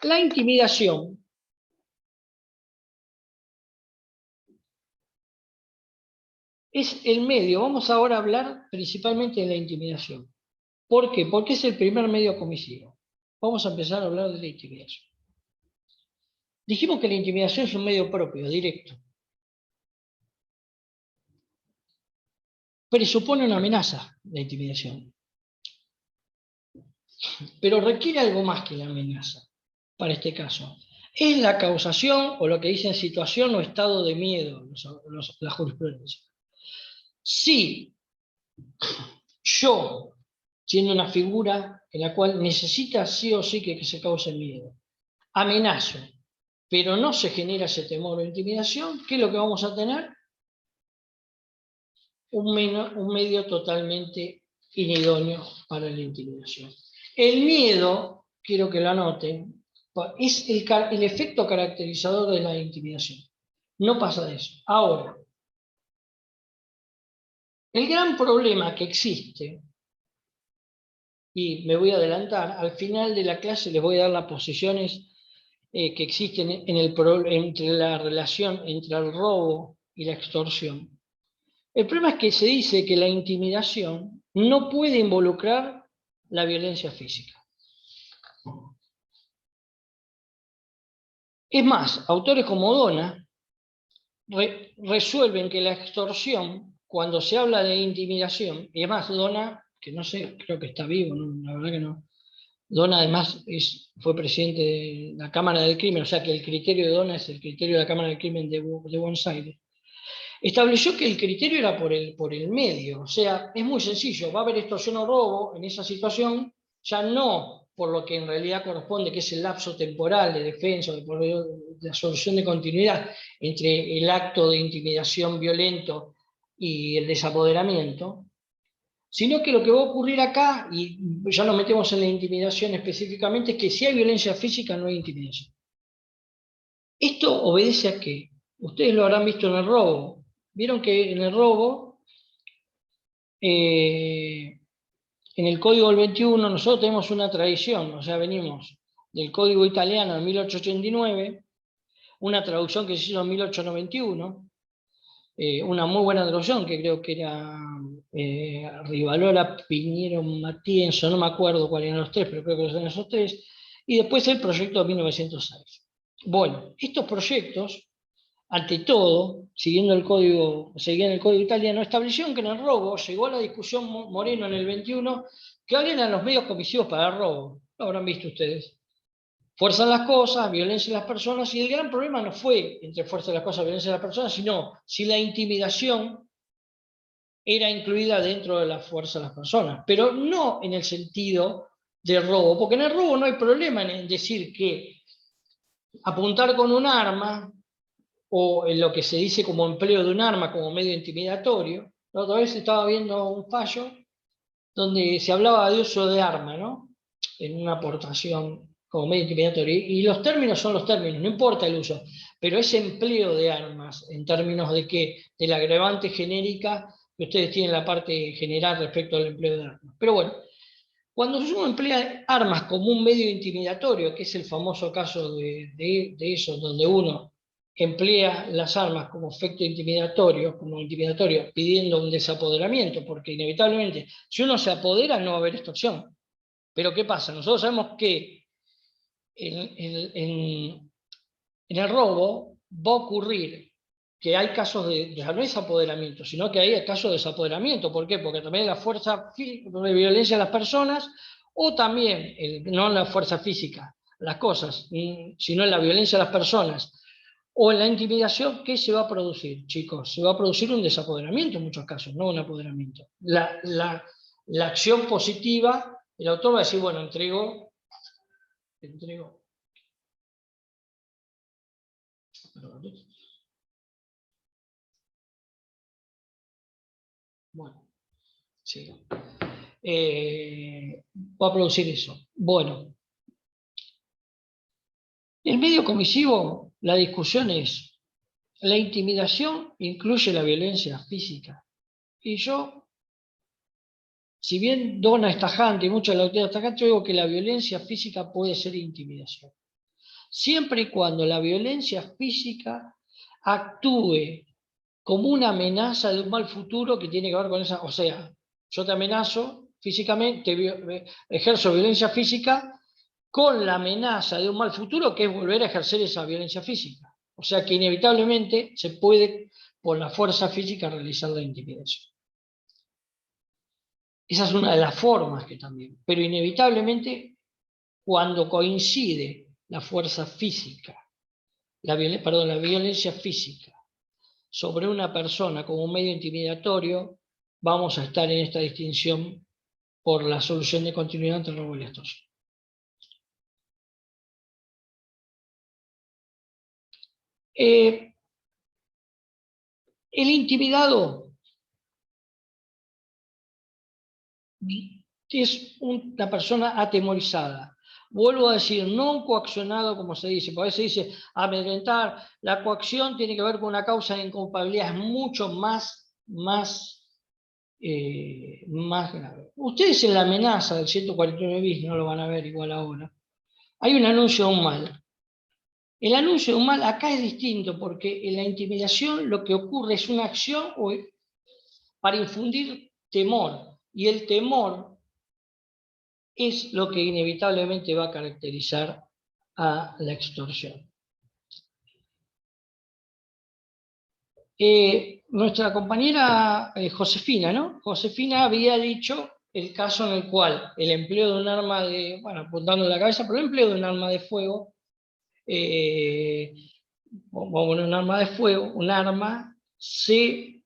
La intimidación es el medio. Vamos ahora a hablar principalmente de la intimidación. ¿Por qué? Porque es el primer medio comisivo. Vamos a empezar a hablar de la intimidación. Dijimos que la intimidación es un medio propio, directo. Presupone una amenaza, la intimidación. Pero requiere algo más que la amenaza, para este caso. Es la causación, o lo que dicen situación o estado de miedo, la jurisprudencia. Si yo, siendo una figura en la cual necesita sí o sí que se cause miedo, amenazo, pero no se genera ese temor o intimidación, ¿qué es lo que vamos a tener? Un medio totalmente inidóneo para la intimidación. El miedo, quiero que lo anoten, es el efecto caracterizador de la intimidación. No pasa de eso. Ahora, el gran problema que existe, y me voy a adelantar, al final de la clase les voy a dar las posiciones que existen entre la relación entre el robo y la extorsión. El problema es que se dice que la intimidación no puede involucrar la violencia física. Es más, autores como Dona resuelven que la extorsión, cuando se habla de intimidación, y además Dona, que no sé, creo que está vivo, ¿no? La verdad que no. Dona además fue presidente de la Cámara del Crimen, o sea que el criterio de Dona es el criterio de la Cámara del Crimen de Buenos Aires. Estableció que el criterio era por el medio, o sea, es muy sencillo, va a haber extorsión o robo en esa situación, ya no por lo que en realidad corresponde, que es el lapso temporal de defensa, de solución de continuidad entre el acto de intimidación violento y el desapoderamiento, sino que lo que va a ocurrir acá, y ya nos metemos en la intimidación específicamente, es que si hay violencia física no hay intimidación. Esto obedece a que, ustedes lo habrán visto en el robo, vieron que en el robo, en el Código del 21, nosotros tenemos una tradición, o sea, venimos del Código Italiano de 1889, una traducción que se hizo en 1891, una muy buena traducción que creo que era Rivalora, Piñero, Matienzo, no me acuerdo cuáles eran los tres, pero creo que son esos tres, y después el proyecto de 1906. Bueno, estos proyectos, ante todo, seguían el código italiano, establecieron que en el robo llegó a la discusión Moreno en el 21, que hablan a los medios comisivos para el robo. Lo habrán visto ustedes. Fuerzan las cosas, violencia de las personas, y el gran problema no fue entre fuerza de las cosas, violencia de las personas, sino si la intimidación era incluida dentro de la fuerza de las personas, pero no en el sentido de robo, porque en el robo no hay problema en decir que apuntar con un arma, o en lo que se dice como empleo de un arma como medio intimidatorio. La otra vez estaba viendo un fallo donde se hablaba de uso de arma, ¿no? En una aportación como medio intimidatorio. Y los términos son los términos, no importa el uso, pero ese empleo de armas, en términos de que, de la agravante genérica que ustedes tienen la parte general respecto al empleo de armas. Pero bueno, cuando uno emplea armas como un medio intimidatorio, que es el famoso caso de eso, donde uno emplea las armas como efecto intimidatorio, pidiendo un desapoderamiento, porque inevitablemente, si uno se apodera, no va a haber extorsión. Pero ¿qué pasa? Nosotros sabemos que en el robo va a ocurrir que hay casos no es apoderamiento, sino que hay casos de desapoderamiento. ¿Por qué? Porque también la fuerza de violencia de las personas, o también, no la fuerza física, las cosas, sino en la violencia de las personas, o en la intimidación, ¿qué se va a producir, chicos? Se va a producir un desapoderamiento en muchos casos, no un apoderamiento. La acción positiva, el autor va a decir, bueno, entrego. Bueno, sí. Va a producir eso. Bueno. El medio comisivo, la discusión es, la intimidación incluye la violencia física. Y yo, si bien Dona es tajante y mucha de la autoridad es tajante, yo digo que la violencia física puede ser intimidación. Siempre y cuando la violencia física actúe como una amenaza de un mal futuro que tiene que ver con esa, o sea, yo te amenazo físicamente, ejerzo violencia física con la amenaza de un mal futuro, que es volver a ejercer esa violencia física. O sea que inevitablemente se puede, por la fuerza física, realizar la intimidación. Esa es una de las formas que también, pero inevitablemente cuando coincide la fuerza física, la violencia física sobre una persona como un medio intimidatorio, vamos a estar en esta distinción por la solución de continuidad entre el robo y la extorsión. El intimidado es una persona atemorizada. Vuelvo a decir, no coaccionado como se dice, porque a veces se dice amedrentar. La coacción tiene que ver con una causa de inculpabilidad, es mucho más grave. Ustedes en la amenaza del 149 bis no lo van a ver igual ahora. Hay un anuncio de un mal. El anuncio de un mal acá es distinto, porque en la intimidación lo que ocurre es una acción para infundir temor, y el temor es lo que inevitablemente va a caracterizar a la extorsión. Nuestra compañera Josefina, ¿no? Josefina había dicho el caso en el cual el empleo de un arma de, bueno, apuntando en la cabeza, pero el empleo de un arma de fuego, un arma de fuego, un arma se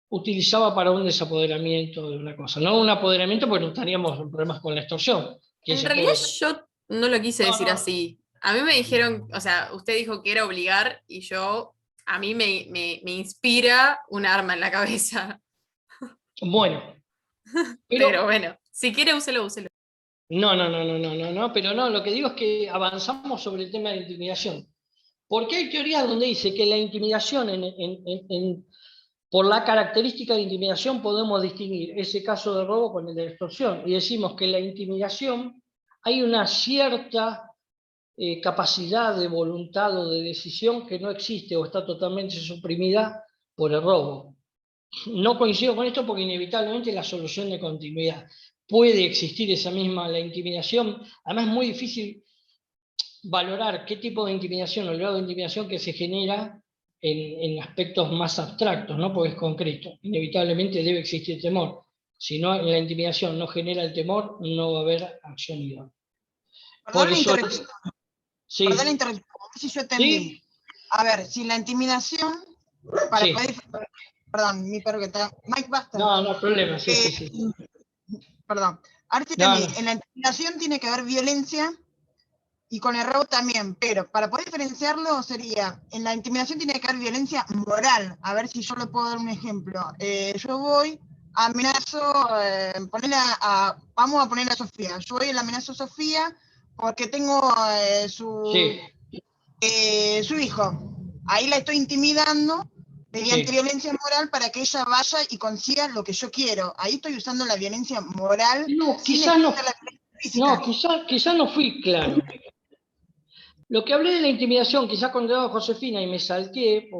utilizaba para un desapoderamiento de una cosa. No un apoderamiento porque no estaríamos en problemas con la extorsión. En realidad yo no lo quise No, decir no. así. A mí me dijeron, o sea, usted dijo que era obligar y a mí me inspira un arma en la cabeza. Bueno. Pero bueno, si quiere úselo. No, pero no, lo que digo es que avanzamos sobre el tema de la intimidación. Porque hay teorías donde dice que la intimidación, por la característica de intimidación, podemos distinguir ese caso de robo con el de extorsión. Y decimos que la intimidación hay una cierta capacidad de voluntad o de decisión que no existe o está totalmente suprimida por el robo. No coincido con esto porque inevitablemente la solución de continuidad. Puede existir esa misma, la intimidación. Además es muy difícil valorar qué tipo de intimidación o el grado de intimidación que se genera en aspectos más abstractos, ¿no? Porque es concreto. Inevitablemente debe existir temor. Si no, la intimidación no genera el temor, no va a haber acción idónea. Por Perdón la eso, interrupción. sí, Perdón la interrupción. A ver si yo entendí. sí, A ver, si la intimidación, para sí. poder. Perdón, mi perro que está. Mike, basta. No, no hay problema, sí. Perdón. A ver si No, entendí. En la intimidación tiene que haber violencia y con el robo también, pero para poder diferenciarlo sería, en la intimidación tiene que haber violencia moral. A ver si yo le puedo dar un ejemplo. Yo voy, amenazo, vamos a poner a Sofía. Yo voy y la amenazo a Sofía porque tengo sí, su hijo. Ahí la estoy intimidando mediante sí. violencia moral para que ella vaya y consiga lo que yo quiero. Ahí estoy usando la violencia moral No, sin quizás no, ejercer la violencia física. quizás no fui claro. Lo que hablé de la intimidación, quizás cuando era Josefina y me salté,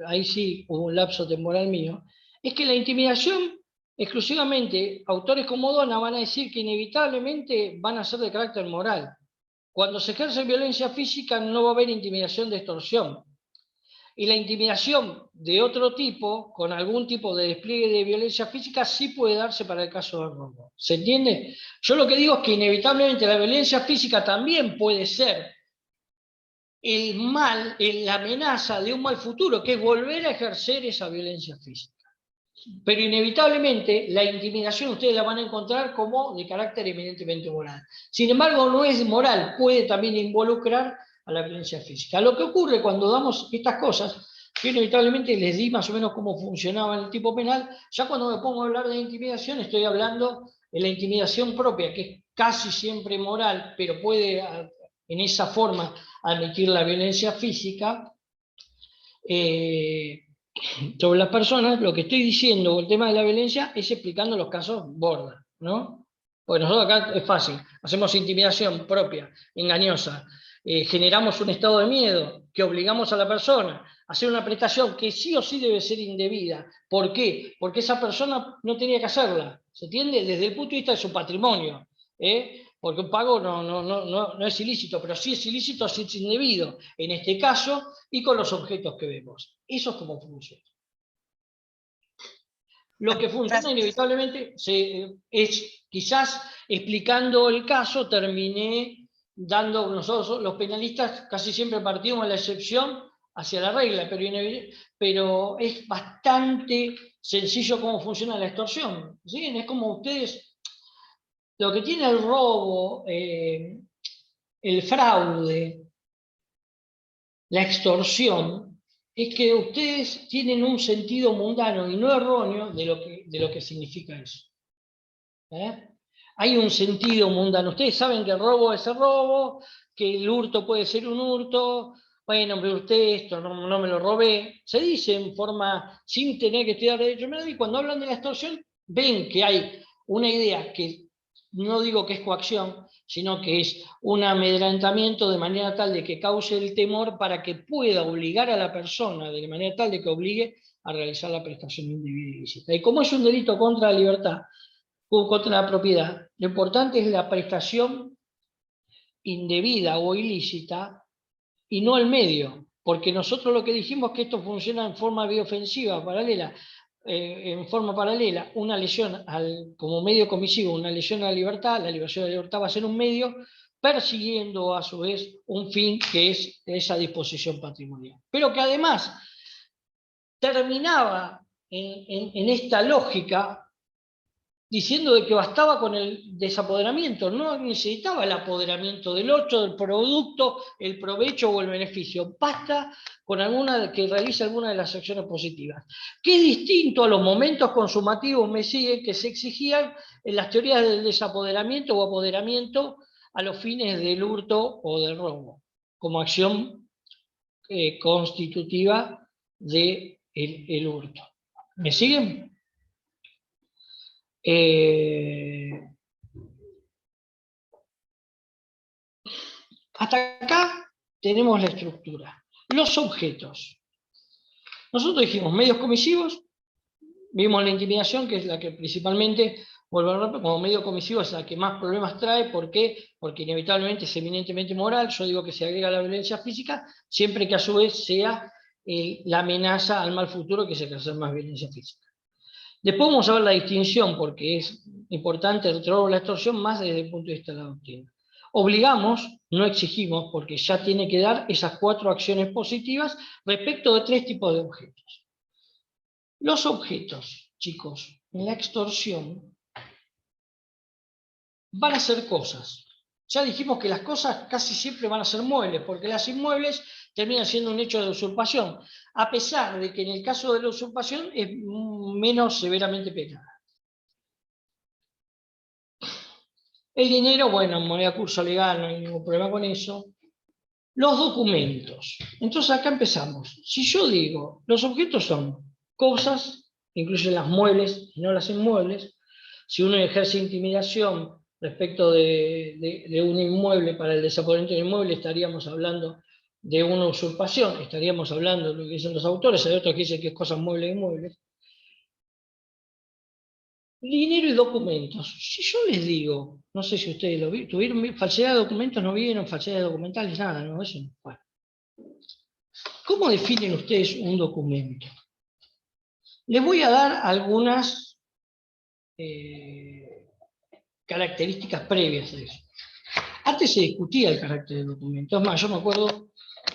ahí sí hubo un lapso temporal mío, es que la intimidación, exclusivamente, autores como Dona van a decir que inevitablemente van a ser de carácter moral. Cuando se ejerce violencia física no va a haber intimidación de extorsión. Y la intimidación de otro tipo, con algún tipo de despliegue de violencia física, sí puede darse para el caso del robo. ¿Se entiende? Yo lo que digo es que inevitablemente la violencia física también puede ser el mal, la amenaza de un mal futuro, que es volver a ejercer esa violencia física. Pero inevitablemente la intimidación ustedes la van a encontrar como de carácter eminentemente moral. Sin embargo, no es moral, puede también involucrar a la violencia física. Lo que ocurre cuando damos estas cosas, que inevitablemente les di más o menos cómo funcionaba el tipo penal, ya cuando me pongo a hablar de intimidación estoy hablando de la intimidación propia, que es casi siempre moral, pero puede en esa forma admitir la violencia física. Sobre las personas, lo que estoy diciendo, el tema de la violencia, es explicando los casos borda, ¿no? Porque nosotros acá es fácil, hacemos intimidación propia, engañosa, generamos un estado de miedo que obligamos a la persona a hacer una prestación que sí o sí debe ser indebida. ¿Por qué? Porque esa persona no tenía que hacerla, ¿se entiende? Desde el punto de vista de su patrimonio, porque un pago no es ilícito, pero sí es ilícito si es indebido, en este caso, y con los objetos que vemos. Eso es como funciona. Lo que funciona inevitablemente es, quizás explicando el caso, terminé dando, nosotros los penalistas casi siempre partimos de la excepción hacia la regla, pero es bastante sencillo cómo funciona la extorsión. ¿Sí? Es como ustedes, lo que tiene el robo, el fraude, la extorsión, es que ustedes tienen un sentido mundano y no erróneo de lo que significa eso. Hay un sentido mundano. Ustedes saben que el robo es el robo, que el hurto puede ser un hurto. Bueno, me hurté esto, no me lo robé. Se dice en forma sin tener que estudiar derecho penal, y cuando hablan de la extorsión, ven que hay una idea que no digo que es coacción, sino que es un amedrentamiento de manera tal de que cause el temor para que pueda obligar a la persona, de manera tal de que obligue a realizar la prestación indebida y ilícita. Y como es un delito contra la libertad, contra la propiedad, lo importante es la prestación indebida o ilícita y no el medio. porque nosotros lo que dijimos es que esto funciona en forma biofensiva, paralela, en forma paralela, una lesión como medio comisivo, una lesión a la liberación de la libertad va a ser un medio, persiguiendo a su vez un fin que es esa disposición patrimonial. Pero que además terminaba en esta lógica diciendo de que bastaba con el desapoderamiento, no necesitaba el apoderamiento del otro, del producto, el provecho o el beneficio, basta con que realice alguna de las acciones positivas, que es distinto a los momentos consumativos, me siguen, que se exigían en las teorías del desapoderamiento o apoderamiento a los fines del hurto o del robo, como acción constitutiva del el hurto. ¿Me siguen? Hasta acá tenemos la estructura. Los objetos. Nosotros dijimos medios comisivos, vimos la intimidación, que es la que principalmente, como medio comisivo, es la que más problemas trae. ¿Por qué? Porque inevitablemente es eminentemente moral. Yo digo que se agrega la violencia física, siempre que a su vez sea la amenaza al mal futuro que se ejercer más violencia física. Después vamos a ver la distinción, porque es importante el robo y la extorsión más desde el punto de vista de la doctrina. Obligamos, no exigimos, porque ya tiene que dar esas 4 acciones positivas respecto de 3 tipos de objetos. Los objetos, chicos, en la extorsión van a ser cosas. Ya dijimos que las cosas casi siempre van a ser muebles, porque las inmuebles terminan siendo un hecho de usurpación, a pesar de que en el caso de la usurpación es menos severamente penada. El dinero, bueno, moneda curso legal, no hay ningún problema con eso. Los documentos. Entonces acá empezamos. Si yo digo, los objetos son cosas, incluyen las muebles y no las inmuebles. Si uno ejerce intimidación respecto de un inmueble para el desapoderamiento del inmueble, estaríamos hablando de una usurpación, estaríamos hablando de lo que dicen los autores, hay otros que dicen que es cosas muebles e inmuebles. Dinero y documentos. Si yo les digo, no sé si ustedes lo tuvieron, falsedad de documentos no vieron, falsedad documentales, nada, no, eso no. Bueno. ¿Cómo definen ustedes un documento? Les voy a dar algunas características previas de eso. Antes se discutía el carácter del documento. Es más, yo me acuerdo,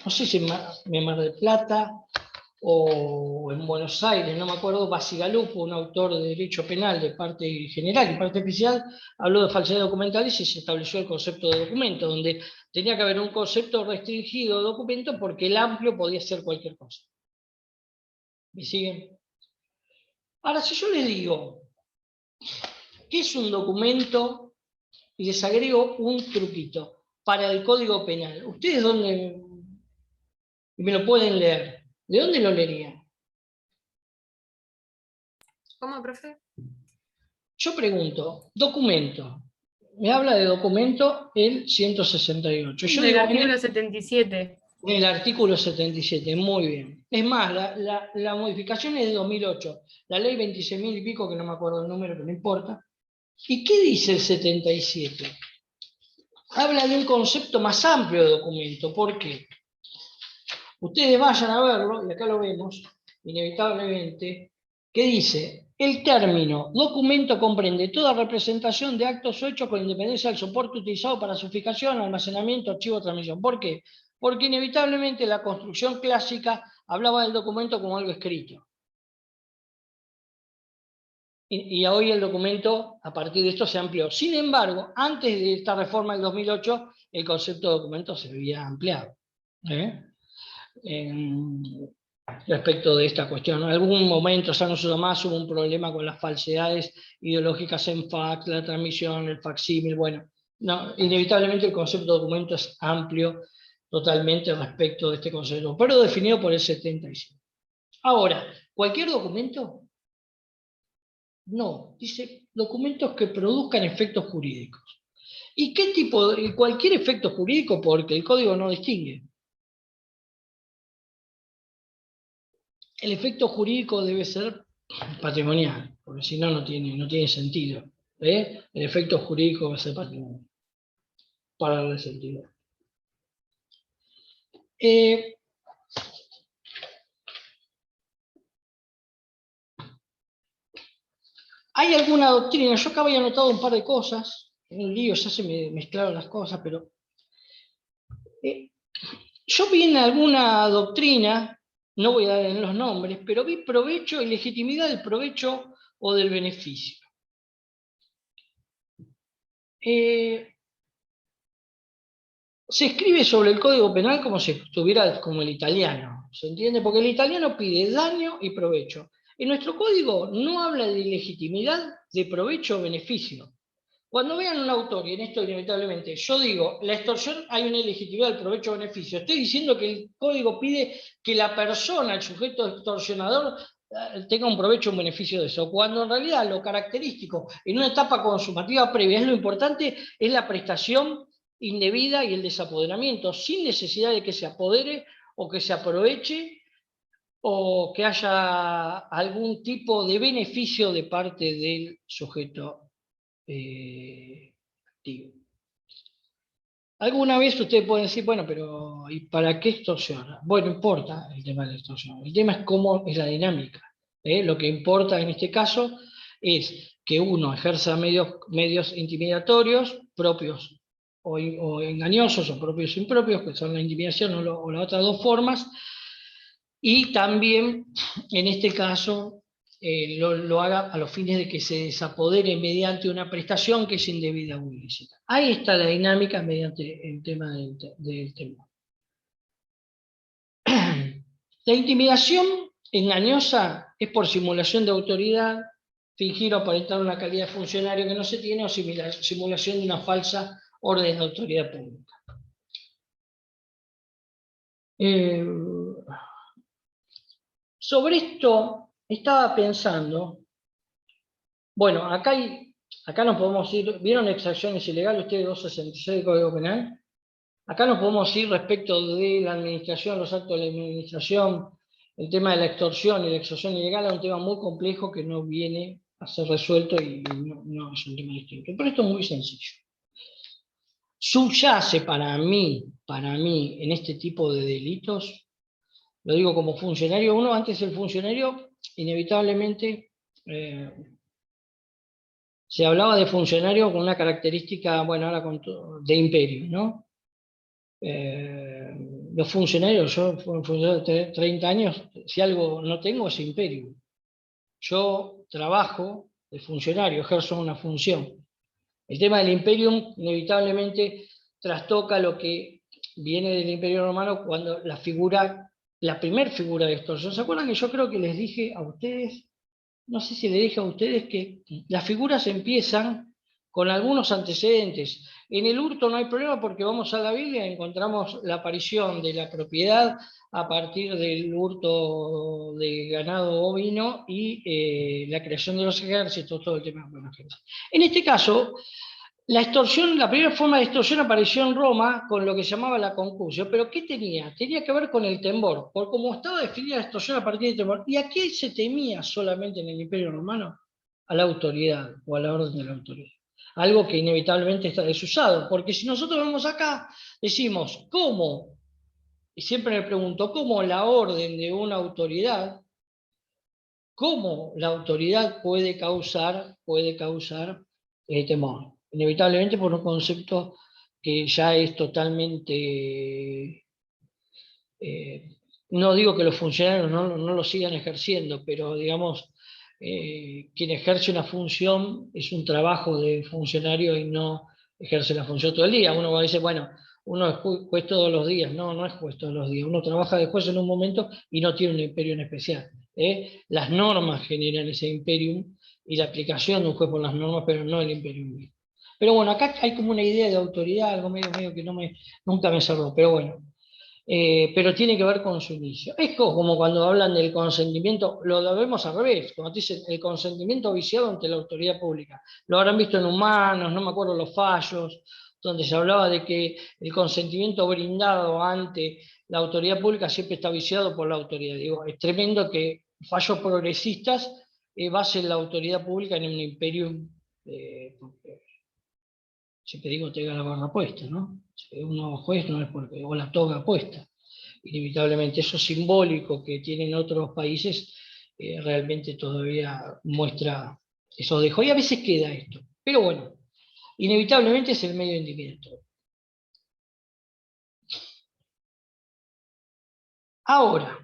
no sé si en Mar del Plata o en Buenos Aires, no me acuerdo, Basigalupo, un autor de derecho penal de parte general y parte especial, habló de falsedad documental y se estableció el concepto de documento, donde tenía que haber un concepto restringido de documento porque el amplio podía ser cualquier cosa. ¿Me siguen? Ahora, si yo les digo, ¿qué es un documento? Y les agrego un truquito para el Código Penal. ¿Ustedes dónde me lo pueden leer? ¿De dónde lo leerían? ¿Cómo, profe? Yo pregunto, documento. Me habla de documento el 168. Yo Del digo, artículo 77. en el artículo 77, muy bien. Es más, la modificación es de 2008. La ley 26.000 y pico, que no me acuerdo el número, pero no importa. ¿Y qué dice el 77? Habla de un concepto más amplio de documento. ¿Por qué? Ustedes vayan a verlo, y acá lo vemos, inevitablemente, que dice, el término documento comprende toda representación de actos o hechos con independencia del soporte utilizado para su fijación, almacenamiento, archivo o transmisión. ¿Por qué? Porque inevitablemente la construcción clásica hablaba del documento como algo escrito. Y hoy el documento, a partir de esto, se amplió. Sin embargo, antes de esta reforma del 2008, el concepto de documento se había ampliado. Respecto de esta cuestión. En algún momento, ya no solo más, hubo un problema con las falsedades ideológicas en fax, la transmisión, el facsímil. Bueno, no, inevitablemente el concepto de documento es amplio totalmente respecto de este concepto, pero definido por el 75. Ahora, ¿cualquier documento? No, dice documentos que produzcan efectos jurídicos. ¿Y qué tipo? Cualquier efecto jurídico, porque el código no distingue. El efecto jurídico debe ser patrimonial, porque si no, no tiene sentido. El efecto jurídico va a ser patrimonial, para darle sentido. alguna doctrina, yo acá había anotado un par de cosas, en un lío ya se me mezclaron las cosas, pero yo vi en alguna doctrina, no voy a dar en los nombres, pero vi provecho y legitimidad del provecho o del beneficio. Se escribe sobre el Código Penal como si estuviera como el italiano, ¿se entiende? Porque el italiano pide daño y provecho. En nuestro código no habla de legitimidad, de provecho o beneficio. Cuando vean un autor, y en esto inevitablemente, yo digo, la extorsión hay una ilegitimidad del provecho o beneficio. Estoy diciendo que el código pide que la persona, el sujeto extorsionador, tenga un provecho o un beneficio de eso. Cuando en realidad lo característico en una etapa consumativa previa es lo importante, es la prestación indebida y el desapoderamiento, sin necesidad de que se apodere o que se aproveche o que haya algún tipo de beneficio de parte del sujeto activo. Alguna vez ustedes pueden decir, bueno, pero ¿y para qué extorsiona? Bueno, importa el tema de la extorsión. El tema es cómo es la dinámica. Lo que importa en este caso es que uno ejerza medios intimidatorios propios o engañosos o propios o impropios, que son la intimidación o las otras dos formas, y también en este caso lo haga a los fines de que se desapodere mediante una prestación que es indebida o ilícita. Ahí está la dinámica mediante el tema del temor. La intimidación engañosa es por simulación de autoridad, fingir o aparentar una calidad de funcionario que no se tiene, o simulación de una falsa orden de autoridad pública. Sobre esto estaba pensando, bueno, acá nos podemos ir, ¿vieron exacciones ilegales ustedes 266 del Código Penal? Acá nos podemos ir respecto de la administración, los actos de la administración, el tema de la extorsión y la extorsión ilegal es un tema muy complejo que no viene a ser resuelto y no es un tema distinto. Pero esto es muy sencillo. Subyace para mí, en este tipo de delitos, lo digo como funcionario, uno antes el funcionario, inevitablemente, se hablaba de funcionario con una característica, bueno, ahora de imperio, ¿no? Los funcionarios, yo fui un funcionario de 30 años, si algo no tengo es imperio. Yo trabajo de funcionario, ejerzo una función. El tema del imperium inevitablemente trastoca lo que viene del Imperio Romano cuando la primer figura de extorsión. ¿Se acuerdan que yo creo que les dije a ustedes, no sé si les dije a ustedes que las figuras empiezan con algunos antecedentes? En el hurto no hay problema porque vamos a la Biblia y encontramos la aparición de la propiedad a partir del hurto de ganado ovino y la creación de los ejércitos, todo el tema. Bueno, en este caso, la extorsión, la primera forma de extorsión apareció en Roma con lo que se llamaba la concusio, pero ¿qué tenía? Tenía que ver con el temor, por cómo estaba definida la extorsión a partir del temor. ¿Y a qué se temía solamente en el Imperio Romano? A la autoridad o a la orden de la autoridad. Algo que inevitablemente está desusado, porque si nosotros vemos acá, decimos, ¿cómo? Y siempre me pregunto, ¿cómo la orden de una autoridad, cómo la autoridad puede causar temor? Inevitablemente por un concepto que ya es totalmente, no digo que los funcionarios no lo sigan ejerciendo, pero digamos, quien ejerce una función es un trabajo de funcionario y no ejerce la función todo el día. Uno dice, bueno, uno es juez todos los días. No es juez todos los días. Uno trabaja de juez en un momento y no tiene un imperio en especial. Las normas generan ese imperium y la aplicación de un juez por las normas, pero no el imperium. Pero bueno, acá hay como una idea de autoridad, algo medio que nunca me cerró, pero bueno. Pero tiene que ver con su inicio. Es como cuando hablan del consentimiento, lo vemos al revés, cuando dicen el consentimiento viciado ante la autoridad pública. Lo habrán visto en Humanos, no me acuerdo los fallos, donde se hablaba de que el consentimiento brindado ante la autoridad pública siempre está viciado por la autoridad. Digo, es tremendo que fallos progresistas basen la autoridad pública en un imperio, siempre digo, tenga la barra puesta, ¿no? Si uno juez no es porque, o la toga puesta. Inevitablemente eso simbólico que tienen otros países realmente todavía muestra Eso dejo, y a veces queda esto. Pero bueno, inevitablemente es el medio intimidatorio. Ahora,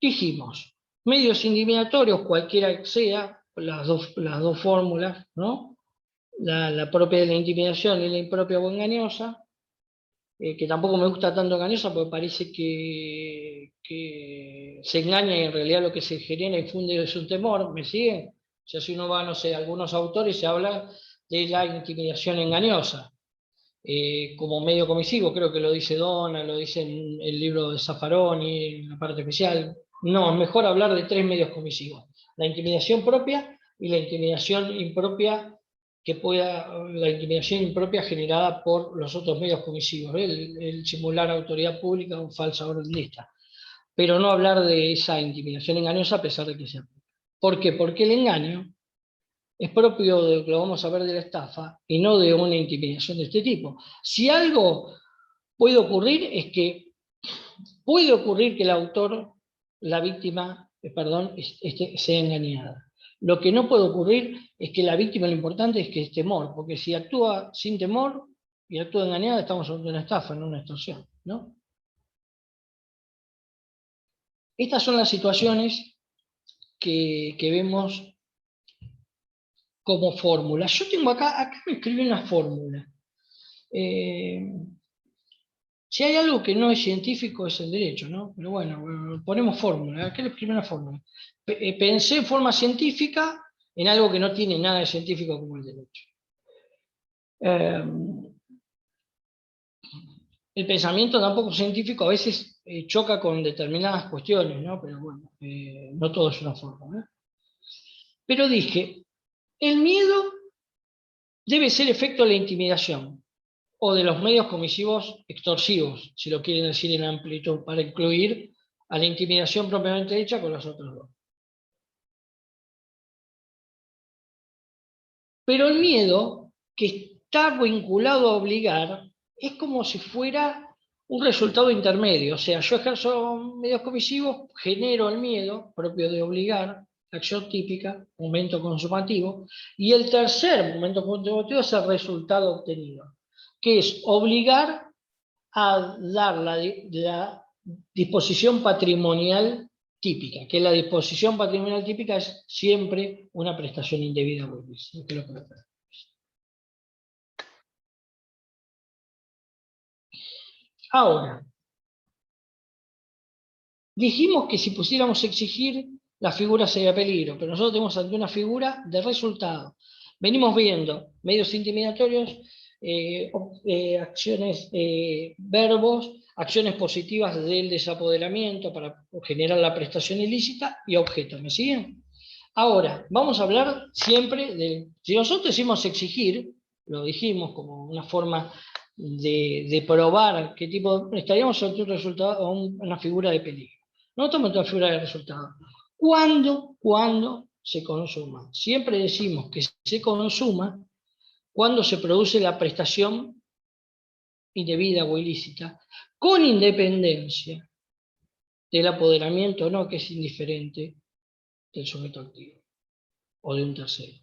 dijimos, medios intimidatorios, cualquiera que sea, las dos fórmulas, ¿no? La propia de la intimidación y la impropia o engañosa, que tampoco me gusta tanto engañosa porque parece que se engaña y en realidad lo que se genera y funde es un temor, ¿me siguen? O sea, si uno va, no sé, a algunos autores se habla de la intimidación engañosa, como medio comisivo, creo que lo dice Donna, lo dice en el libro de Zaffaroni, en la parte especial. No, es mejor hablar de 3 medios comisivos: la intimidación propia y la intimidación impropia, la intimidación impropia generada por los otros medios comisivos, el simular autoridad pública o falsa orden lista. Pero no hablar de esa intimidación engañosa a pesar de que sea. ¿Por qué? Porque el engaño es propio de lo que lo vamos a ver de la estafa y no de una intimidación de este tipo. Si algo puede ocurrir es que puede ocurrir que el autor, la víctima, sea engañada. Lo que no puede ocurrir es que la víctima, lo importante es que es temor, porque si actúa sin temor y actúa engañada, estamos ante una estafa, no una extorsión, ¿no? Estas son las situaciones que vemos como fórmula. Yo tengo acá me escribí una fórmula. Si hay algo que no es científico es el derecho, ¿no? Pero bueno, ponemos fórmula. Acá le escribí una fórmula. Pensé en forma científica en algo que no tiene nada de científico como el derecho. El pensamiento tampoco científico a veces choca con determinadas cuestiones, ¿no? Pero bueno, no todo es una fórmula, ¿eh? Pero dije, el miedo debe ser efecto de la intimidación o de los medios comisivos extorsivos, si lo quieren decir en amplitud, para incluir a la intimidación propiamente hecha con los otros dos. Pero el miedo, que está vinculado a obligar, es como si fuera un resultado intermedio. O sea, yo ejerzo medios comisivos, genero el miedo propio de obligar, acción típica, momento consumativo, y el tercer momento consumativo es el resultado obtenido, que es obligar a dar la disposición patrimonial típica, que la disposición patrimonial típica es siempre una prestación indebida. Ahora, dijimos que si pusiéramos exigir, la figura sería peligro, pero nosotros tenemos ante una figura de resultado. Venimos viendo medios intimidatorios, acciones, verbos, acciones positivas del desapoderamiento para generar la prestación ilícita y objetos. ¿Me siguen? Ahora, vamos a hablar siempre de... Si nosotros decimos exigir, lo dijimos como una forma de probar qué tipo... Estaríamos ante un resultado, una figura de peligro. No estamos ante una figura de resultado. ¿Cuándo se consuma? Siempre decimos que se consuma cuando se produce la prestación indebida o ilícita, con independencia del apoderamiento o no, que es indiferente del sujeto activo o de un tercero,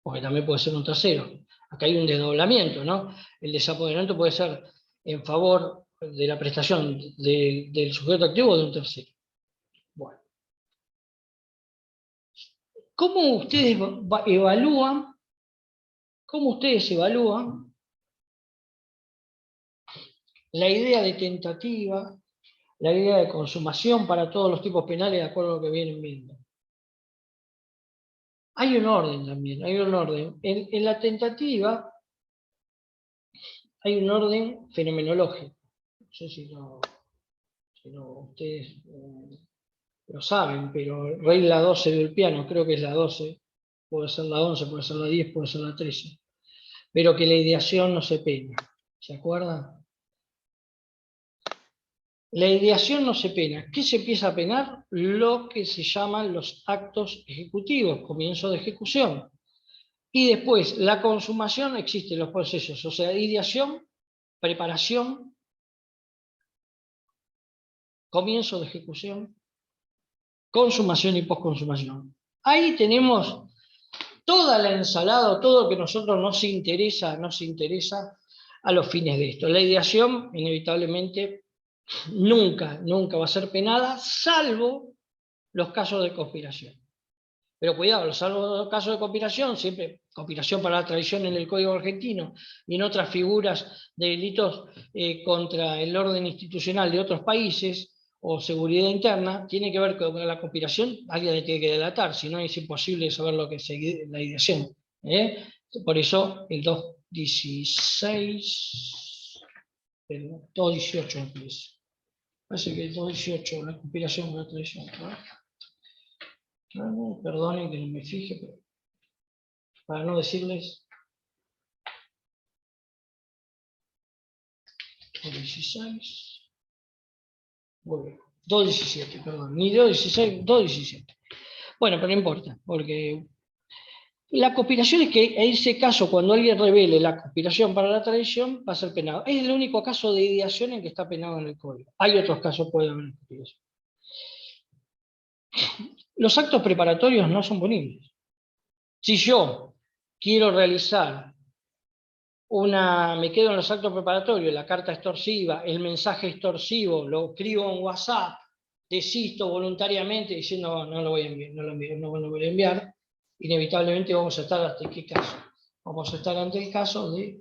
porque también puede ser un tercero. Acá hay un desdoblamiento, ¿no? El desapoderamiento puede ser en favor de la prestación del sujeto activo o de un tercero. Bueno, ¿cómo ustedes evalúan la idea de tentativa, la idea de consumación para todos los tipos penales de acuerdo a lo que vienen viendo? Hay un orden también, hay un orden. En la tentativa hay un orden fenomenológico. No sé si ustedes lo saben, pero regla 12 del piano, creo que es la 12, puede ser la 11, puede ser la 10, puede ser la 13, pero que la ideación no se pena. ¿Se acuerdan? La ideación no se pena. ¿Qué se empieza a penar? Lo que se llaman los actos ejecutivos, comienzo de ejecución. Y después, la consumación, existen los procesos, o sea, ideación, preparación, comienzo de ejecución, consumación y postconsumación. Ahí tenemos toda la ensalada, todo lo que a nosotros nos interesa a los fines de esto. La ideación, inevitablemente, nunca va a ser penada, salvo los casos de conspiración. Pero cuidado, salvo los casos de conspiración, siempre conspiración para la traición en el Código Argentino y en otras figuras de delitos contra el orden institucional de otros países o seguridad interna, tiene que ver con la conspiración, alguien le tiene que delatar, si no es imposible saber lo que es la ideación. Por eso el 216, el 218 me parece. Parece que el 218, la conspiración con la traición. Perdonen que no me fije, pero para no decirles 216. Bueno, 217, perdón, ni 216, 217. Bueno, pero no importa, porque la conspiración es que en ese caso, cuando alguien revele la conspiración para la traición, va a ser penado. Es el único caso de ideación en que está penado en el código. Hay otros casos, puede haber conspiración. Los actos preparatorios no son punibles. Si yo quiero realizar me quedo en los actos preparatorios, la carta extorsiva, el mensaje extorsivo, lo escribo en WhatsApp, desisto voluntariamente diciendo no lo voy a enviar, no lo voy a enviar, inevitablemente vamos a estar ante qué caso. Vamos a estar ante el caso de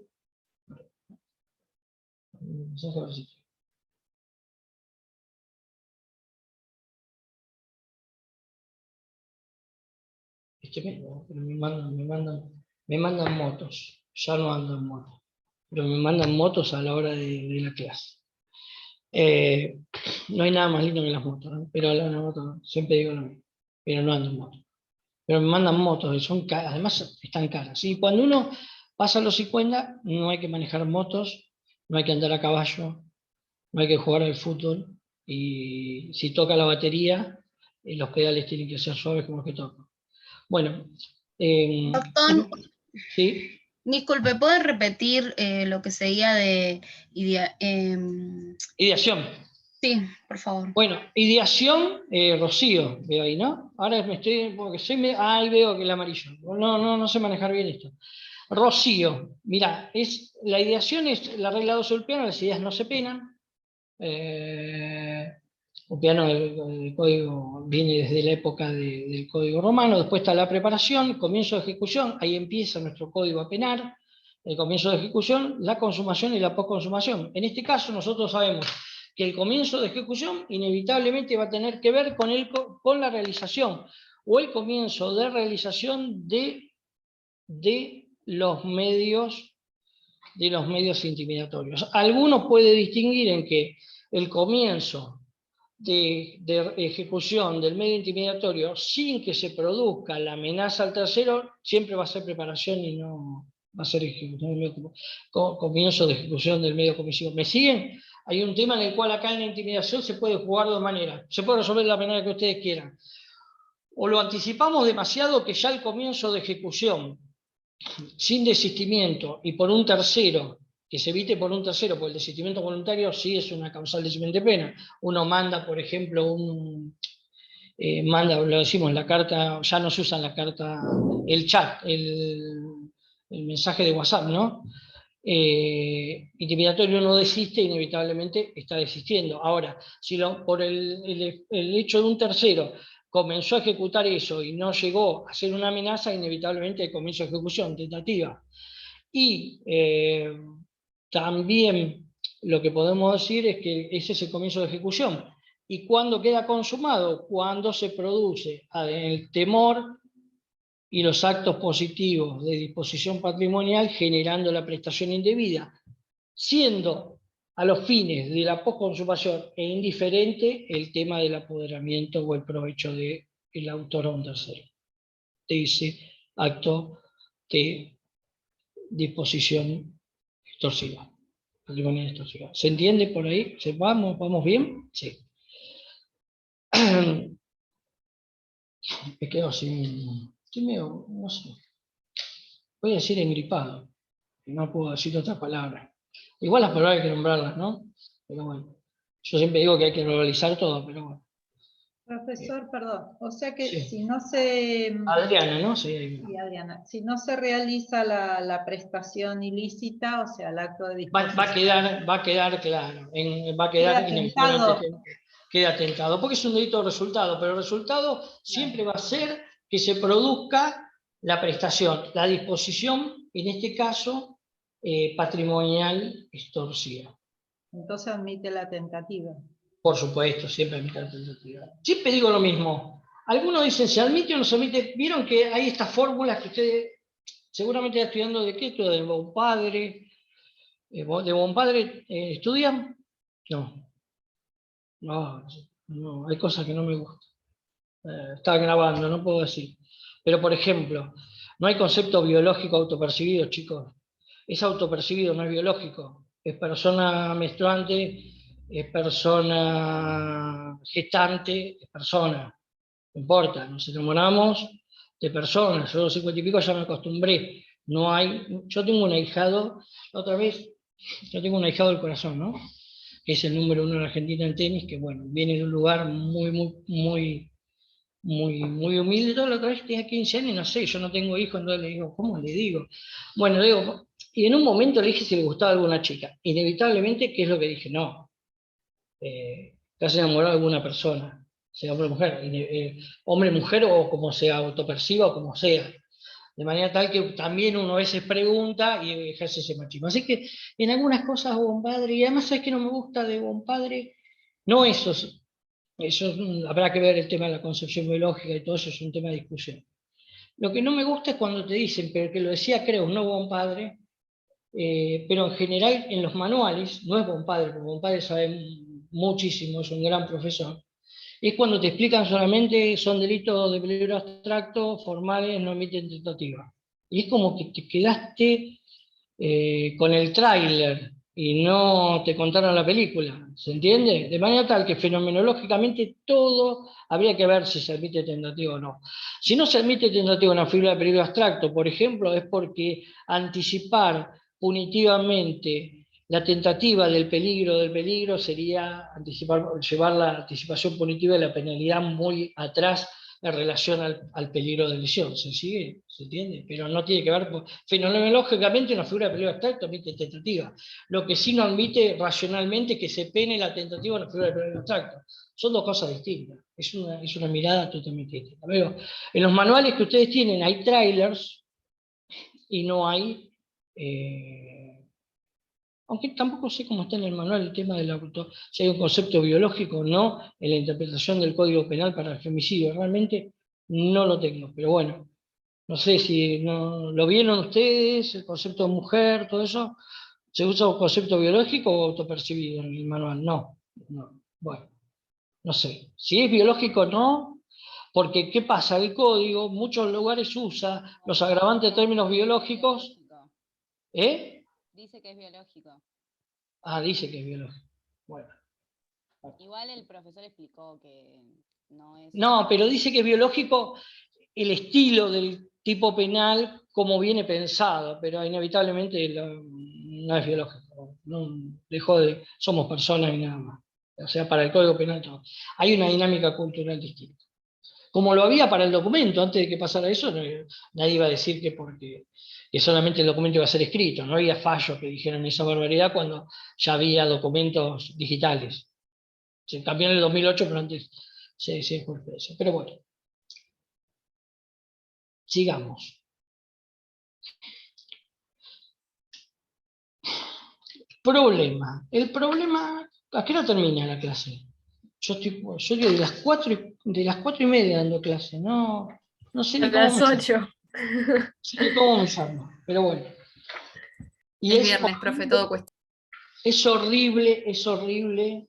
me mandan motos, ya no ando en moto, pero me mandan motos a la hora de la clase. No hay nada más lindo que las motos, ¿no? Pero la moto, siempre digo lo mismo, pero no ando en moto. Pero me mandan motos, y son caras, además están caras. Y cuando uno pasa los 50, no hay que manejar motos, no hay que andar a caballo, no hay que jugar al fútbol, y si toca la batería, los pedales tienen que ser suaves como los que toco. Bueno, Doctor, sí. disculpe, ¿puede repetir lo que seguía de Ideación. Sí, por favor. Bueno, ideación, Rocío, veo ahí, ¿no? Ahora porque ahí veo que el amarillo. No sé manejar bien esto. Rocío, mira, la ideación es la regla 2 del piano, las ideas no se penan. El piano del código viene desde la época del código romano, después está la preparación, comienzo de ejecución, ahí empieza nuestro código a penar, el comienzo de ejecución, la consumación y la postconsumación. En este caso nosotros sabemos que el comienzo de ejecución inevitablemente va a tener que ver con la realización, o el comienzo de realización de los medios intimidatorios. Alguno puede distinguir en que el comienzo de ejecución del medio intimidatorio sin que se produzca la amenaza al tercero siempre va a ser preparación y no va a ser comienzo de ejecución del medio comisivo. ¿Me siguen? Hay un tema en el cual acá en la intimidación se puede jugar de dos maneras, se puede resolver de la manera que ustedes quieran. O lo anticipamos demasiado, que ya el comienzo de ejecución sin desistimiento y por un tercero, que se evite por un tercero, porque el desistimiento voluntario sí es una causal de siguiente pena. Uno manda, por ejemplo, lo decimos, la carta, ya no se usa la carta, el chat, el mensaje de WhatsApp, ¿no? Intimidatorio no desiste, inevitablemente está desistiendo. Ahora, si por el hecho de un tercero comenzó a ejecutar eso y no llegó a ser una amenaza, inevitablemente hay comienzo de ejecución, tentativa. Y también lo que podemos decir es que ese es el comienzo de ejecución. ¿Y cuándo queda consumado? Cuando se produce el temor y los actos positivos de disposición patrimonial generando la prestación indebida, siendo a los fines de la postconsumación e indiferente el tema del apoderamiento o el provecho del autor a un tercero, de ese acto de disposición extorsiva, patrimonial extorsiva. ¿Se entiende por ahí? ¿Vamos bien? Sí. Me quedo así, no sé, voy a decir engripado, no puedo decir otra palabra. Igual las palabras hay que nombrarlas, ¿no? Pero bueno. Yo siempre digo que hay que globalizar todo, pero bueno. Profesor, perdón. O sea que Sí. si no se... Adriana, ¿no? Sí. Sí, Adriana, si no se realiza la prestación ilícita, o sea, el acto de Va disposición, a quedar claro, va a queda quedar inevitablemente atentado. queda atentado, porque es un delito de resultado, pero el resultado siempre va a ser que se produzca la prestación, la disposición, en este caso, patrimonial extorsiva. Entonces admite la tentativa. Por supuesto, siempre admite la tentativa. Siempre digo lo mismo. Algunos dicen, ¿se admite o no se admite? Vieron que hay estas fórmulas que ustedes seguramente están estudiando de qué, de buen padre. ¿De buen padre estudian? No. No, hay cosas que no me gustan. Está grabando, no puedo decir. Pero, por ejemplo, no hay concepto biológico autopercibido, chicos. Es autopercibido, no es biológico. Es persona menstruante, es persona gestante, es persona. No importa, nos enamoramos de personas. Yo a los 50 y pico ya me acostumbré. No hay. Yo tengo un ahijado, la otra vez, yo tengo un ahijado del corazón, ¿no? Que es el número 1 en Argentina en tenis, que bueno, viene de un lugar muy humilde. Toda la otra vez tenía 15 años y no sé, yo no tengo hijos, entonces le digo, ¿cómo le digo? Bueno, le digo, y en un momento le dije si le gustaba alguna chica. Inevitablemente, ¿qué es lo que dije? No. Te has enamorado de alguna persona, sea hombre o mujer, hombre, mujer o como sea, autoperciba o como sea. De manera tal que también uno a veces pregunta y ejerce ese machismo. Así que en algunas cosas buen padre, y además es que no me gusta de buen padre, no eso habrá que ver el tema de la concepción biológica y todo eso es un tema de discusión. Lo que no me gusta es cuando te dicen, pero que lo decía creo, no buen padre, pero en general en los manuales, no es buen padre, porque buen padre sabe muchísimo, es un gran profesor, es cuando te explican solamente son delitos de peligro abstracto, formales, no emiten tentativa. Y es como que te quedaste con el tráiler y no te contaron la película, ¿se entiende? De manera tal que fenomenológicamente todo habría que ver si se admite tentativa o no. Si no se admite tentativa en una figura de peligro abstracto, por ejemplo, es porque anticipar punitivamente la tentativa del peligro sería llevar la anticipación punitiva de la penalidad muy atrás en relación al peligro de lesión. ¿Se sigue? ¿Se entiende? Pero no tiene que ver, fenomenológicamente una figura de peligro abstracto admite tentativa. Lo que sí no admite racionalmente es que se pene la tentativa en una figura de peligro abstracto. Son dos cosas distintas. Es una mirada totalmente distinta. Pero en los manuales que ustedes tienen hay trailers y no hay... aunque tampoco sé cómo está en el manual el tema del auto, si hay un concepto biológico o no en la interpretación del Código Penal para el femicidio. Realmente no lo tengo, pero bueno, no sé si no, lo vieron ustedes, el concepto de mujer, todo eso. ¿Se usa un concepto biológico o autopercibido en el manual? No, bueno, no sé. Si es biológico, no, porque ¿qué pasa? El código, muchos lugares usa los agravantes de términos biológicos. ¿Eh? Dice que es biológico. Ah, dice que es biológico. Bueno. Igual el profesor explicó que no es... No, pero dice que es biológico el estilo del tipo penal como viene pensado, pero inevitablemente no es biológico. No, somos personas y nada más. O sea, para el Código Penal no. Hay una dinámica cultural distinta. Como lo había para el documento, antes de que pasara eso, nadie iba a decir que solamente el documento iba a ser escrito. No había fallos que dijeran esa barbaridad cuando ya había documentos digitales. Se cambió en el 2008, pero antes se decía eso. Pero bueno, sigamos. Problema. El problema, ¿a qué hora termina la clase? Yo estoy de las 4:30 dando clase, no sé A ni cómo las me llamo. 8. No sé ni cómo me llamo, pero bueno. Y Es viernes, profe, todo cuesta. es horrible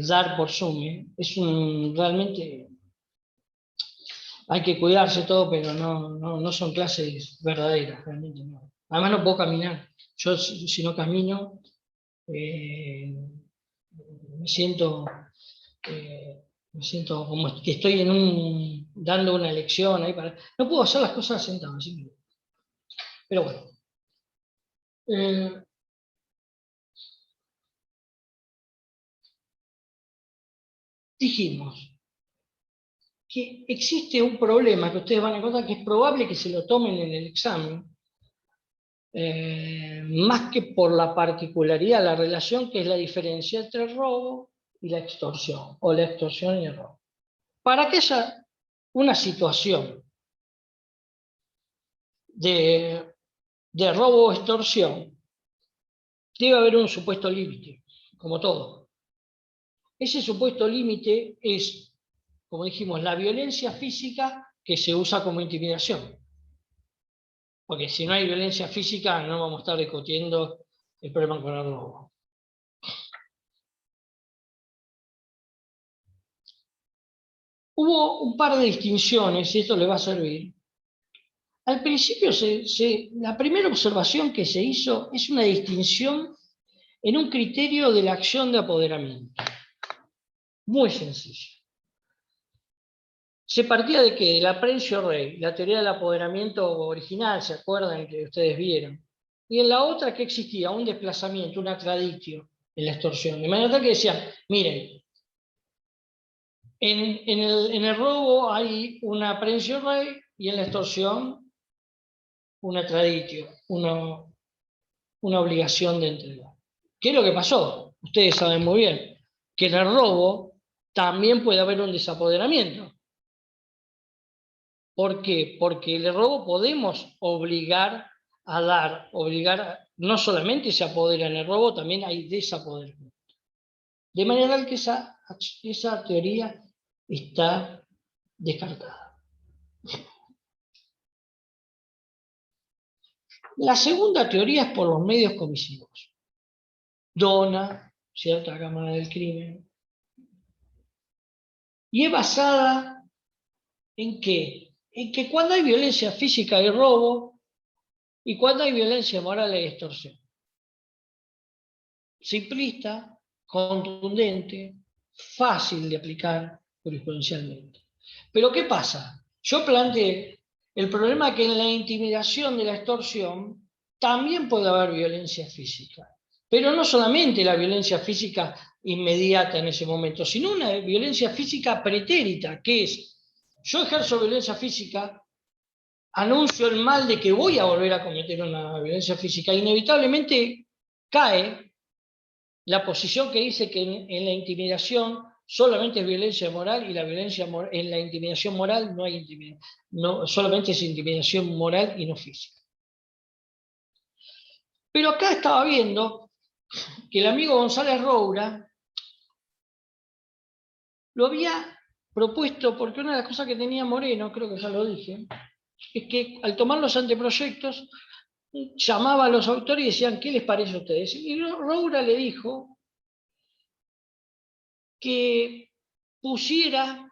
dar por Zoom. Realmente hay que cuidarse todo, pero no son clases verdaderas, realmente no. Además no puedo caminar. Yo si no camino, me siento como que estoy dando una lección ahí no puedo hacer las cosas sentado, así que, pero bueno. dijimos que existe un problema que ustedes van a encontrar que es probable que se lo tomen en el examen, más que por la particularidad, la relación que es la diferencia entre el robo y la extorsión, o la extorsión y el robo. Para que haya una situación de robo o extorsión, debe haber un supuesto límite, como todo. Ese supuesto límite es, como dijimos, la violencia física que se usa como intimidación. Porque si no hay violencia física, no vamos a estar discutiendo el problema con el robo. Hubo un par de distinciones, y esto le va a servir. Al principio, la primera observación que se hizo es una distinción en un criterio de la acción de apoderamiento. Muy sencillo. Se partía de que el aprecio rey, la teoría del apoderamiento original, ¿se acuerdan que ustedes vieron? Y en la otra que existía un desplazamiento, un acraditio en la extorsión. De manera tal que decían, miren, en el robo hay una aprehensión rey y en la extorsión un acraditio, una obligación de entregar. ¿Qué es lo que pasó? Ustedes saben muy bien que en el robo también puede haber un desapoderamiento. ¿Por qué? Porque el robo podemos obligar a dar, no solamente se apodera en el robo, también hay desapoderamiento. De manera que esa teoría está descartada. La segunda teoría es por los medios comisivos. Dona cierta cámara del crimen. Y es basada ¿en qué? En que cuando hay violencia física hay robo y cuando hay violencia moral hay extorsión. Simplista, contundente, fácil de aplicar jurisprudencialmente. Pero ¿qué pasa? Yo planteé el problema que en la intimidación de la extorsión también puede haber violencia física. Pero no solamente la violencia física inmediata en ese momento, sino una violencia física pretérita, que es, yo ejerzo violencia física, anuncio el mal de que voy a volver a cometer una violencia física, inevitablemente cae la posición que dice que en la intimidación solamente es violencia moral y en la intimidación moral no hay intimidación, solamente es intimidación moral y no física. Pero acá estaba viendo que el amigo González Roura lo había propuesto porque una de las cosas que tenía Moreno, creo que ya lo dije, es que al tomar los anteproyectos llamaba a los autores y decían, ¿qué les parece a ustedes? Y Roura le dijo que pusiera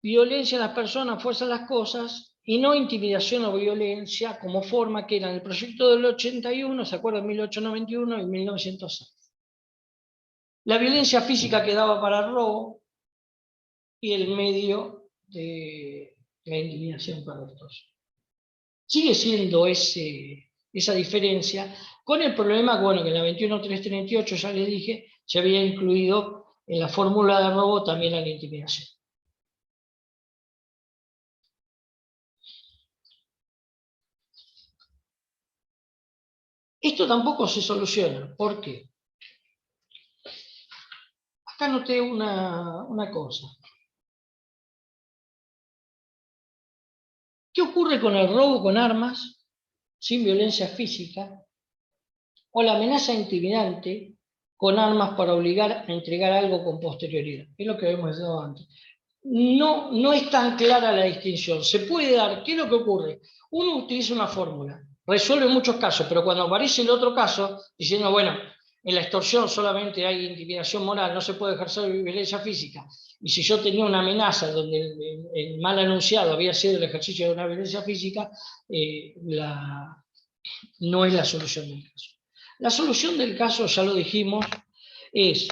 violencia a las personas, fuerza a las cosas, y no intimidación o violencia como forma que era en el proyecto del 81, ¿se acuerdan? 1891 y 1906. La violencia física quedaba para el robo y el medio de la intimidación para los dos. Sigue siendo esa diferencia, con el problema bueno, que en la 21.338, ya les dije, se había incluido en la fórmula de robo también la intimidación. Esto tampoco se soluciona. ¿Por qué? Acá noté una cosa. ¿Qué ocurre con el robo con armas, sin violencia física, o la amenaza intimidante con armas para obligar a entregar algo con posterioridad? Es lo que habíamos dado antes. No es tan clara la distinción. Se puede dar, ¿qué es lo que ocurre? Uno utiliza una fórmula, resuelve muchos casos, pero cuando aparece el otro caso, diciendo, bueno, en la extorsión solamente hay intimidación moral, no se puede ejercer violencia física, y si yo tenía una amenaza donde el mal anunciado había sido el ejercicio de una violencia física, no es la solución del caso. La solución del caso, ya lo dijimos, es,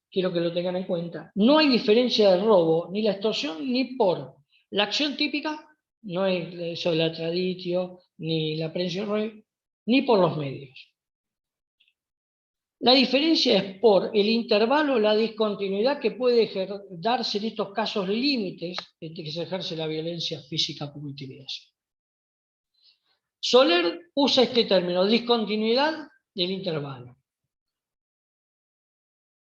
quiero que lo tengan en cuenta, no hay diferencia de robo, ni la extorsión, ni por la acción típica, no es eso del atraditio, ni la aprehensión rey, ni por los medios. La diferencia es por el intervalo o la discontinuidad que puede darse en estos casos límites entre que se ejerce la violencia física como intimidación. Soler usa este término, discontinuidad del intervalo.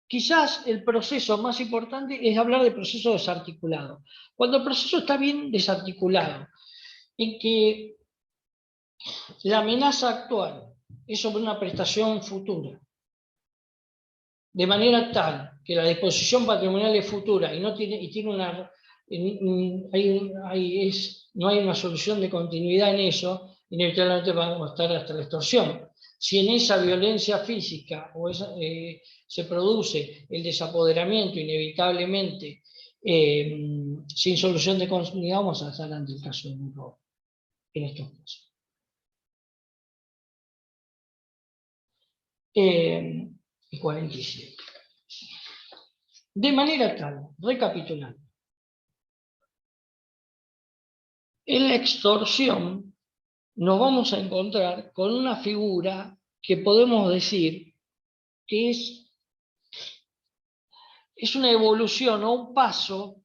Quizás el proceso más importante es hablar de proceso desarticulado. Cuando el proceso está bien desarticulado, en que la amenaza actual es sobre una prestación futura, de manera tal que la disposición patrimonial es futura y no tiene una, no hay una solución de continuidad en eso, inevitablemente vamos a estar hasta la extorsión. Si en esa violencia física se produce el desapoderamiento inevitablemente sin solución de continuidad, vamos a estar ante el caso de un robo en estos casos. Y 47. De manera tal, recapitulando, en la extorsión nos vamos a encontrar con una figura que podemos decir que es una evolución o un paso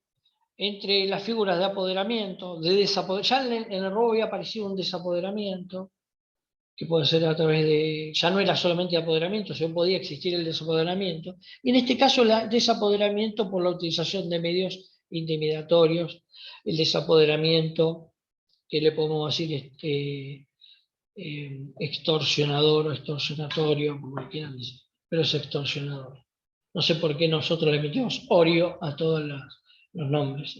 entre las figuras de apoderamiento, de desapoderamiento. Ya en el robo había aparecido un desapoderamiento, que puede ser a través de, ya no era solamente apoderamiento, sino podía existir el desapoderamiento, y en este caso el desapoderamiento por la utilización de medios intimidatorios, el desapoderamiento que le podemos decir extorsionador o extorsionatorio, como quieran decir, pero es extorsionador. No sé por qué nosotros le metimos Orio a todos los nombres,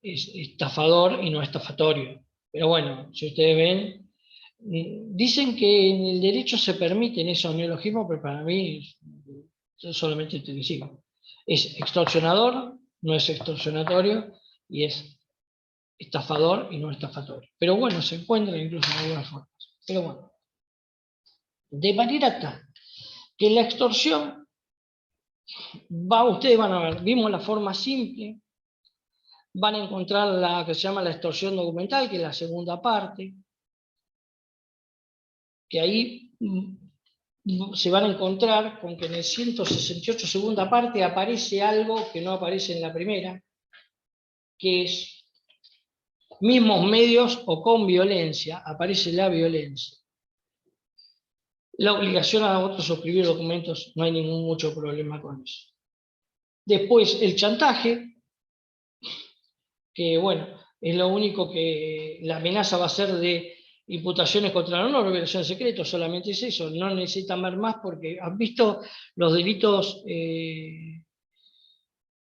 estafador y no estafatorio. Pero bueno, si ustedes ven, dicen que en el derecho se permiten esos neologismos, pero para mí es solamente televisivo. Es extorsionador, no es extorsionatorio, y es estafador y no estafatorio. Pero bueno, se encuentran incluso en algunas formas. Pero bueno, de manera tal que la extorsión ustedes van a ver, vimos la forma simple, van a encontrar la que se llama la extorsión documental, que es la segunda parte, que ahí se van a encontrar con que en el 168 segunda parte aparece algo que no aparece en la primera, que es mismos medios o con violencia, aparece la violencia. La obligación a otros suscribir documentos, no hay mucho problema con eso. Después el chantaje, que bueno, es lo único que la amenaza va a ser de imputaciones contra el honor, revelación de secretos, solamente es eso, no necesitan ver más porque han visto los delitos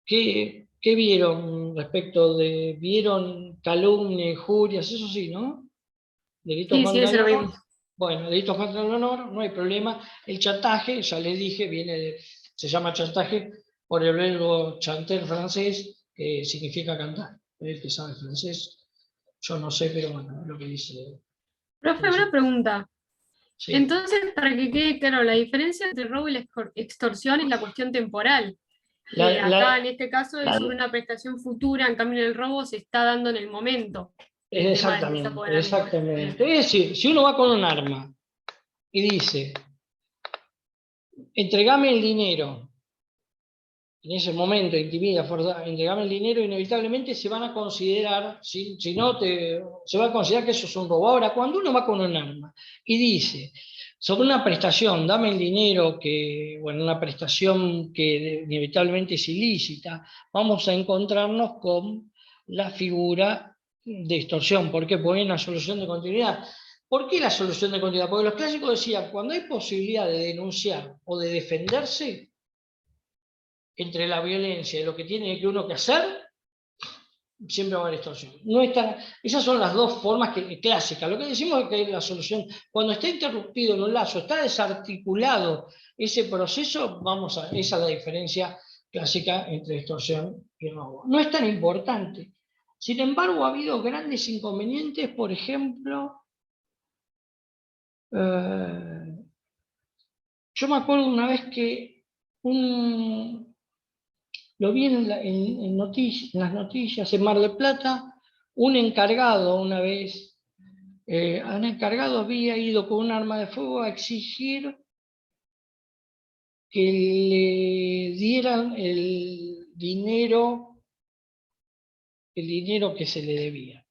¿qué vieron respecto de, vieron calumnia, injurias, eso sí, ¿no? Delitos Sí, contra eso el lo honor. vimos. Bueno, delitos contra el honor, no hay problema. El chantaje, ya les dije, se llama chantaje por el verbo chanter francés, que significa cantar. El que sabe francés, yo no sé, pero bueno, es lo que dice. Profe, una pregunta. Sí. Entonces, para que quede claro, la diferencia entre robo y la extorsión es la cuestión temporal. Acá, en este caso, es sobre una prestación futura, en cambio, en el robo se está dando en el momento. El tema del desapoderamiento. Exactamente. Es decir, si uno va con un arma y dice, entregame el dinero, en ese momento intimida, entregame el dinero, inevitablemente se van a considerar, si no, se va a considerar que eso es un robo. Ahora, cuando uno va con un arma y dice, sobre una prestación, dame el dinero, una prestación que inevitablemente es ilícita, vamos a encontrarnos con la figura de extorsión. ¿Por qué? Porque hay una solución de continuidad. ¿Por qué la solución de continuidad? Porque los clásicos decían, cuando hay posibilidad de denunciar o de defenderse, entre la violencia y lo que tiene que uno que hacer, siempre va a haber extorsión. Esas son las dos formas clásicas. Lo que decimos es que hay la solución. Cuando está interrumpido en un lazo, está desarticulado ese proceso, esa es la diferencia clásica entre extorsión y robo. No es tan importante. Sin embargo, ha habido grandes inconvenientes, por ejemplo, yo me acuerdo una vez que lo vi en las noticias, en Mar del Plata, un encargado una vez, un encargado había ido con un arma de fuego a exigir que le dieran el dinero que se le debía.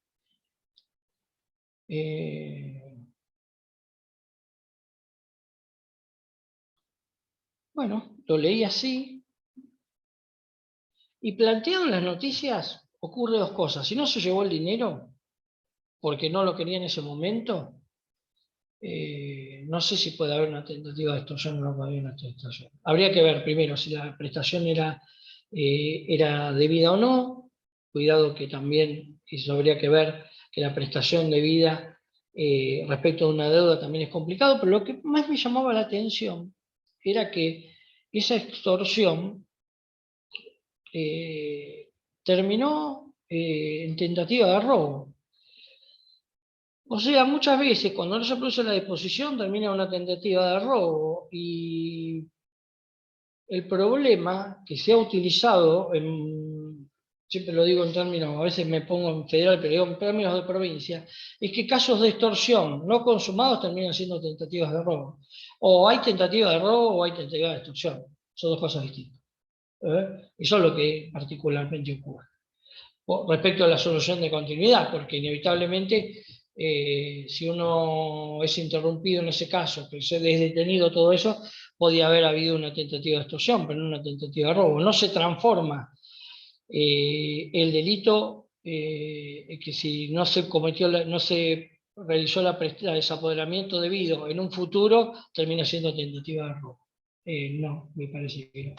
Bueno, lo leí así, y planteado en las noticias ocurre dos cosas. Si no se llevó el dinero, porque no lo quería en ese momento, no sé si puede haber una tentativa de extorsión o no puede haber una extorsión. Habría que ver primero si la prestación era debida o no. Cuidado que también eso habría que ver, que la prestación debida respecto a una deuda también es complicado, pero lo que más me llamaba la atención era que esa extorsión terminó en tentativa de robo. O sea, muchas veces cuando no se produce la disposición termina una tentativa de robo, y el problema que se ha utilizado, siempre lo digo en términos, a veces me pongo en federal, pero digo en términos de provincia, es que casos de extorsión no consumados terminan siendo tentativas de robo. O hay tentativa de robo o hay tentativa de extorsión. Son dos cosas distintas. Eso es lo que particularmente ocurre. Respecto a la solución de continuidad, porque inevitablemente si uno es interrumpido en ese caso, que se es detenido, todo eso, podía haber habido una tentativa de extorsión, pero no una tentativa de robo. No se transforma el delito, que si no se cometió, no se realizó el desapoderamiento debido en un futuro, termina siendo tentativa de robo. No, me parece que no.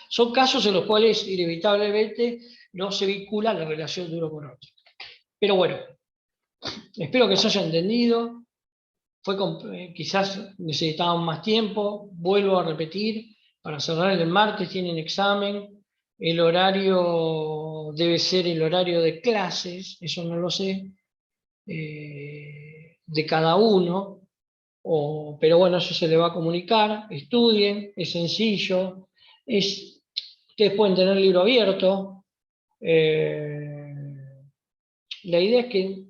Son casos en los cuales inevitablemente no se vincula la relación de uno con otro. Pero bueno, espero que se haya entendido. Quizás necesitaban más tiempo. Vuelvo a repetir, para cerrar el martes tienen examen. El horario debe ser el horario de clases, eso no lo sé, de cada uno. Pero bueno, eso se le va a comunicar. Estudien, es sencillo. Ustedes pueden tener el libro abierto. La idea es que,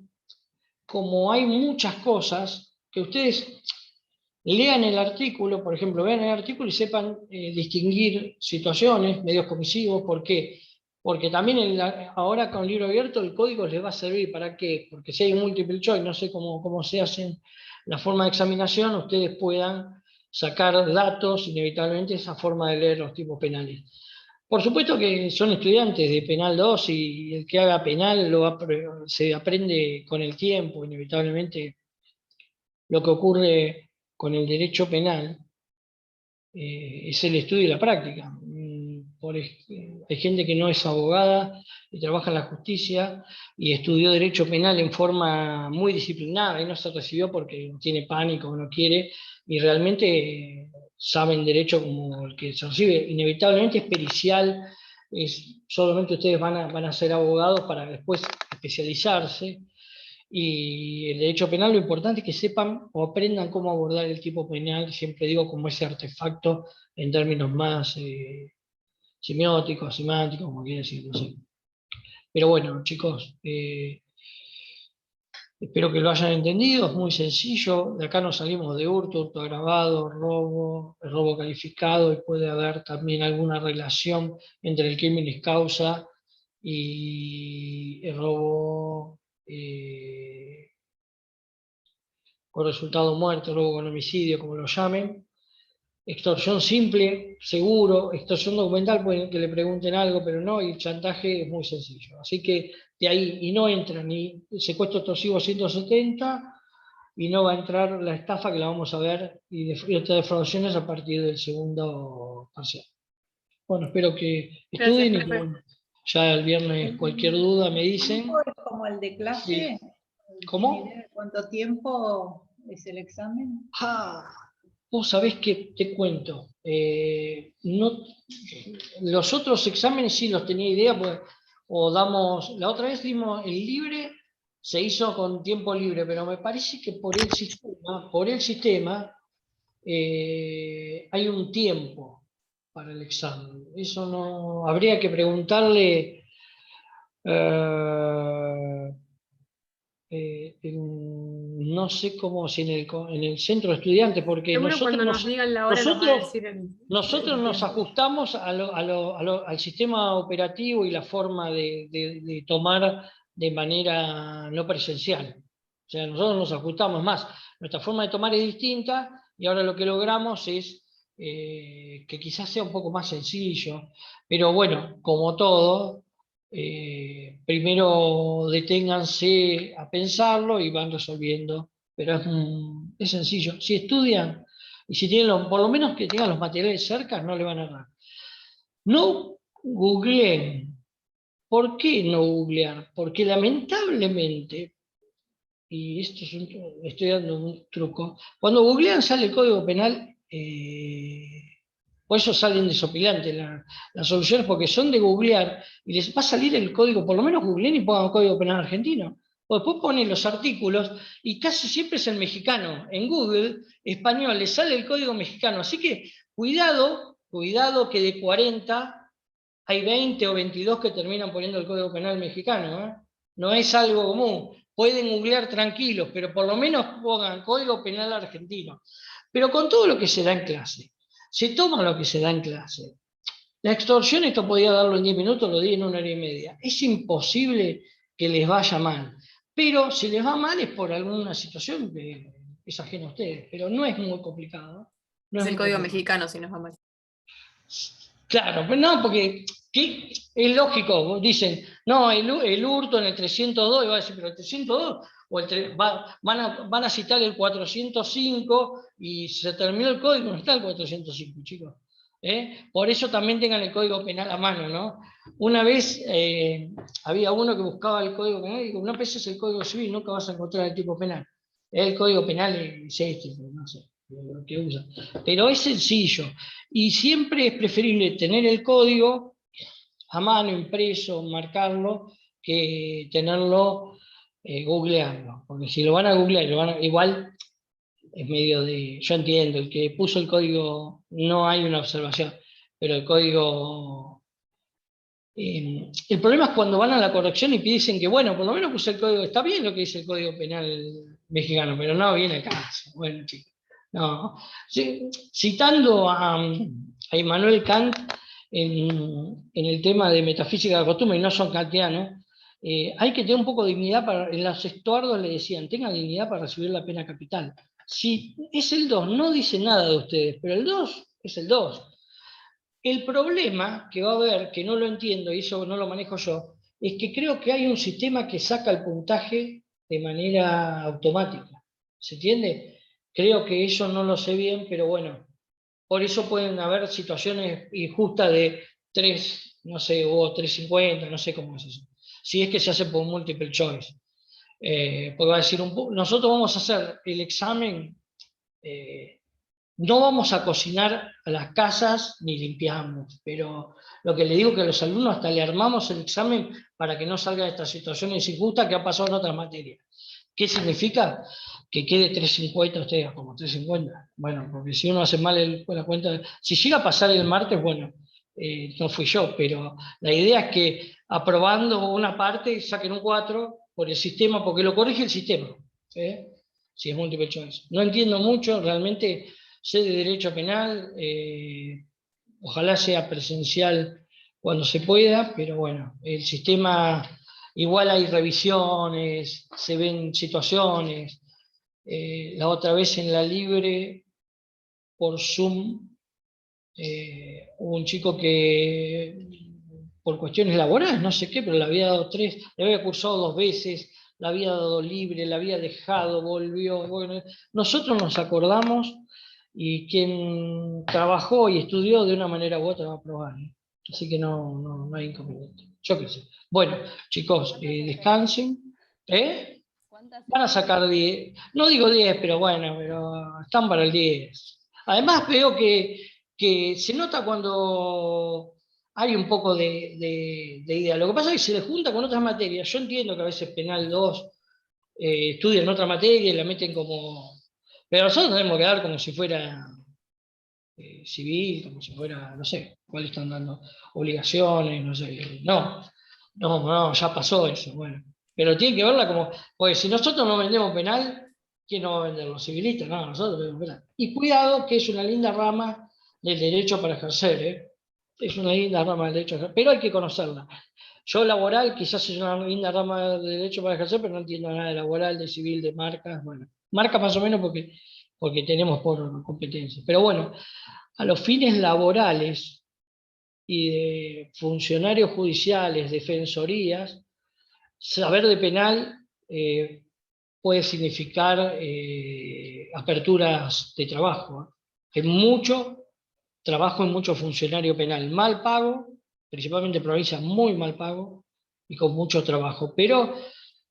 como hay muchas cosas, que ustedes lean el artículo, por ejemplo, vean el artículo y sepan distinguir situaciones, medios comisivos. ¿Por qué? Porque también ahora con el libro abierto el código les va a servir. ¿Para qué? Porque si hay un multiple choice, no sé cómo se hacen la forma de examinación, ustedes puedan sacar datos, inevitablemente, esa forma de leer los tipos penales. Por supuesto que son estudiantes de Penal 2, y el que haga penal se aprende con el tiempo. Inevitablemente lo que ocurre con el derecho penal es el estudio y la práctica. Hay gente que no es abogada y trabaja en la justicia y estudió derecho penal en forma muy disciplinada y no se recibió porque tiene pánico o no quiere, y realmente saben derecho como el que se recibe. Inevitablemente es pericial, solamente ustedes van a ser abogados para después especializarse. Y el derecho penal, lo importante es que sepan o aprendan cómo abordar el tipo penal, siempre digo, como ese artefacto en términos más semióticos, semánticos, como quieren decir, no sé. Pero bueno, chicos, espero que lo hayan entendido. Es muy sencillo. De acá nos salimos de hurto agravado, robo, el robo calificado, y puede haber también alguna relación entre el crimen causa y el robo con resultado muerte, robo con homicidio, como lo llamen. Extorsión simple, seguro. Extorsión documental, pueden que le pregunten algo, pero no. Y el chantaje es muy sencillo. Así que de ahí, y no entra ni secuestro extorsivo 170, y no va a entrar la estafa, que la vamos a ver, y otras defraudaciones a partir del segundo parcial. Bueno, espero que estudien. Gracias, Y profe. bueno, ya el viernes cualquier duda me dicen. ¿Es como el de clase? Sí. ¿Cómo? ¿Tiene cuánto tiempo es el examen? Vos sabés que te cuento. Los otros exámenes sí los tenía idea, pues, la otra vez dimos el libre, se hizo con tiempo libre, pero me parece que por el sistema hay un tiempo para el examen. Eso no, habría que preguntarle no sé cómo, si en el centro de estudiantes, porque Seguro cuando nos digan la hora nos va a decir nosotros el nos tiempo. ajustamos al sistema operativo y la forma de tomar de manera no presencial. O sea, nosotros nos ajustamos más. Nuestra forma de tomar es distinta y ahora lo que logramos es que quizás sea un poco más sencillo. Pero bueno, como todo, primero deténganse a pensarlo y van resolviendo. Pero es sencillo. Si estudian y si tienen por lo menos que tengan los materiales cerca, no le van a errar. No googleen. ¿Por qué no googlear? Porque lamentablemente, y esto es estoy dando un truco, cuando googlean sale el Código Penal, por eso salen desopilantes las soluciones, porque son de googlear y les va a salir el código, por lo menos googleen y pongan Código Penal argentino. O después ponen los artículos y casi siempre es el mexicano. En Google, español, les sale el código mexicano. Así que cuidado que de 40 hay 20 o 22 que terminan poniendo el Código Penal mexicano. ¿Eh? No es algo común. Pueden googlear tranquilos, pero por lo menos pongan Código Penal argentino. Pero con todo lo que se da en clase, se toma lo que se da en clase. La extorsión, esto podía darlo en 10 minutos, lo di en 1 hora y media. Es imposible que les vaya mal. Pero si les va mal es por alguna situación que es ajena a ustedes. Pero no es muy complicado. No Es es el muy código complicado. mexicano, si nos va mal. Claro, pero no, porque es lógico, dicen, no, el hurto en el 302, y va a decir, pero el 302, o van a citar el 405 y se terminó el código, no está el 405, chicos. Por eso también tengan el Código Penal a mano, ¿no? Una vez había uno que buscaba el Código Penal y digo, no peses el Código Civil, nunca vas a encontrar el tipo penal. El Código Penal es este, no sé, lo que usa. Pero es sencillo. Y siempre es preferible tener el código a mano, impreso, marcarlo, que tenerlo googleando. Porque si lo van a googlear, igual es medio de... Yo entiendo, el que puso el código no hay una observación, pero el código... el problema es cuando van a la corrección y dicen que, bueno, por lo menos puse el código, está bien lo que dice el Código Penal mexicano, pero no viene el caso. Bueno, chicos. No. Citando a Immanuel Kant en el tema de metafísica de la costumbre, y no son kantianos, hay que tener un poco de dignidad en los estuardos le decían, tengan dignidad para recibir la pena capital. Si es el 2, no dice nada de ustedes, pero el 2 es el 2. El problema que va a haber, que no lo entiendo y eso no lo manejo yo, es que creo que hay un sistema que saca el puntaje de manera automática. ¿Se entiende? Creo que eso no lo sé bien, pero bueno, por eso pueden haber situaciones injustas de 3, no sé, o 350, no sé cómo es eso. Si es que se hace por multiple choice. Porque va a decir, nosotros vamos a hacer el examen, no vamos a cocinar a las casas ni limpiamos, pero lo que le digo es que a los alumnos hasta le armamos el examen para que no salgan estas situaciones injustas que ha pasado en otras materias. ¿Qué significa? Que quede 350 ustedes como 350. Bueno, porque si uno hace mal la cuenta, si llega a pasar el martes, bueno, no fui yo, pero la idea es que aprobando una parte saquen un 4 por el sistema, porque lo corrige el sistema, si es múltiple choice. No entiendo mucho, realmente sé de derecho penal, ojalá sea presencial cuando se pueda, pero bueno, el sistema... Igual hay revisiones, se ven situaciones. La otra vez en la Libre, por Zoom, hubo un chico que, por cuestiones laborales, no sé qué, pero le había dado 3, le había cursado 2 veces, le había dado libre, le había dejado, volvió. Bueno, nosotros nos acordamos y quien trabajó y estudió de una manera u otra va a aprobar. Así que no hay inconveniente. Yo qué sé. Bueno, chicos, descansen. Van a sacar 10. No digo 10, pero bueno, pero están para el 10. Además veo que se nota cuando hay un poco de idea. Lo que pasa es que se le junta con otras materias. Yo entiendo que a veces Penal 2 estudian otra materia y la meten como... Pero nosotros tenemos que dar como si fuera... civil, como si fuera, no sé, cuáles están dando obligaciones, no sé, no, ya pasó eso, bueno. Pero tiene que verla como, pues si nosotros no vendemos penal, ¿Quién no va a vender? Los civilistas, no, nosotros debemos vender. Y cuidado que es una linda rama del derecho para ejercer, ¿eh? Es una linda rama del derecho, pero hay que conocerla. Yo laboral quizás es una linda rama de derecho para ejercer, pero no entiendo nada de laboral, de civil, de marcas. Bueno, marca más o menos porque tenemos por competencia. Pero bueno, a los fines laborales y de funcionarios judiciales, defensorías, saber de penal puede significar aperturas de trabajo, ¿eh? Hay mucho trabajo en mucho funcionario penal, mal pago, principalmente en provincias muy mal pago y con mucho trabajo. Pero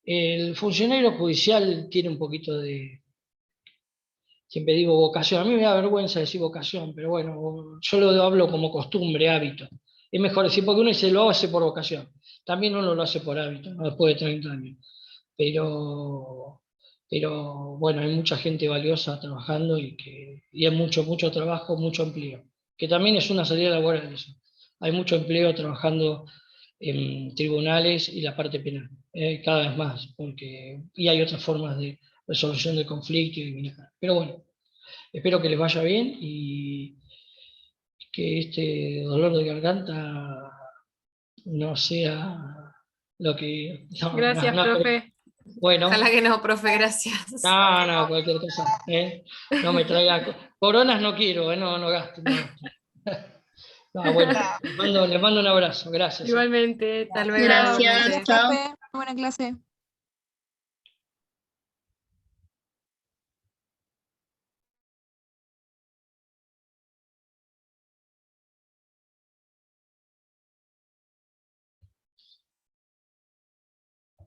el funcionario judicial tiene un poquito de, siempre digo vocación, a mí me da vergüenza decir vocación, pero bueno, yo lo hablo como costumbre, hábito. Es mejor decir, porque uno se lo hace por vocación, también uno lo hace por hábito, ¿no? Después de 30 años. Pero bueno, hay mucha gente valiosa trabajando y hay mucho trabajo, mucho empleo, que también es una salida laboral eso. Hay mucho empleo trabajando en tribunales y la parte penal, cada vez más, y hay otras formas de resolución del conflicto y bienestar. Pero bueno, espero que les vaya bien y que este dolor de garganta no sea lo que... Gracias, profe. Bueno. Ojalá que no, profe, gracias. No, cualquier cosa. No me traiga. Coronas no quiero, no gasto. No. No, bueno, les mando un abrazo. Gracias. Igualmente, tal vez. Gracias, chao. Buena clase.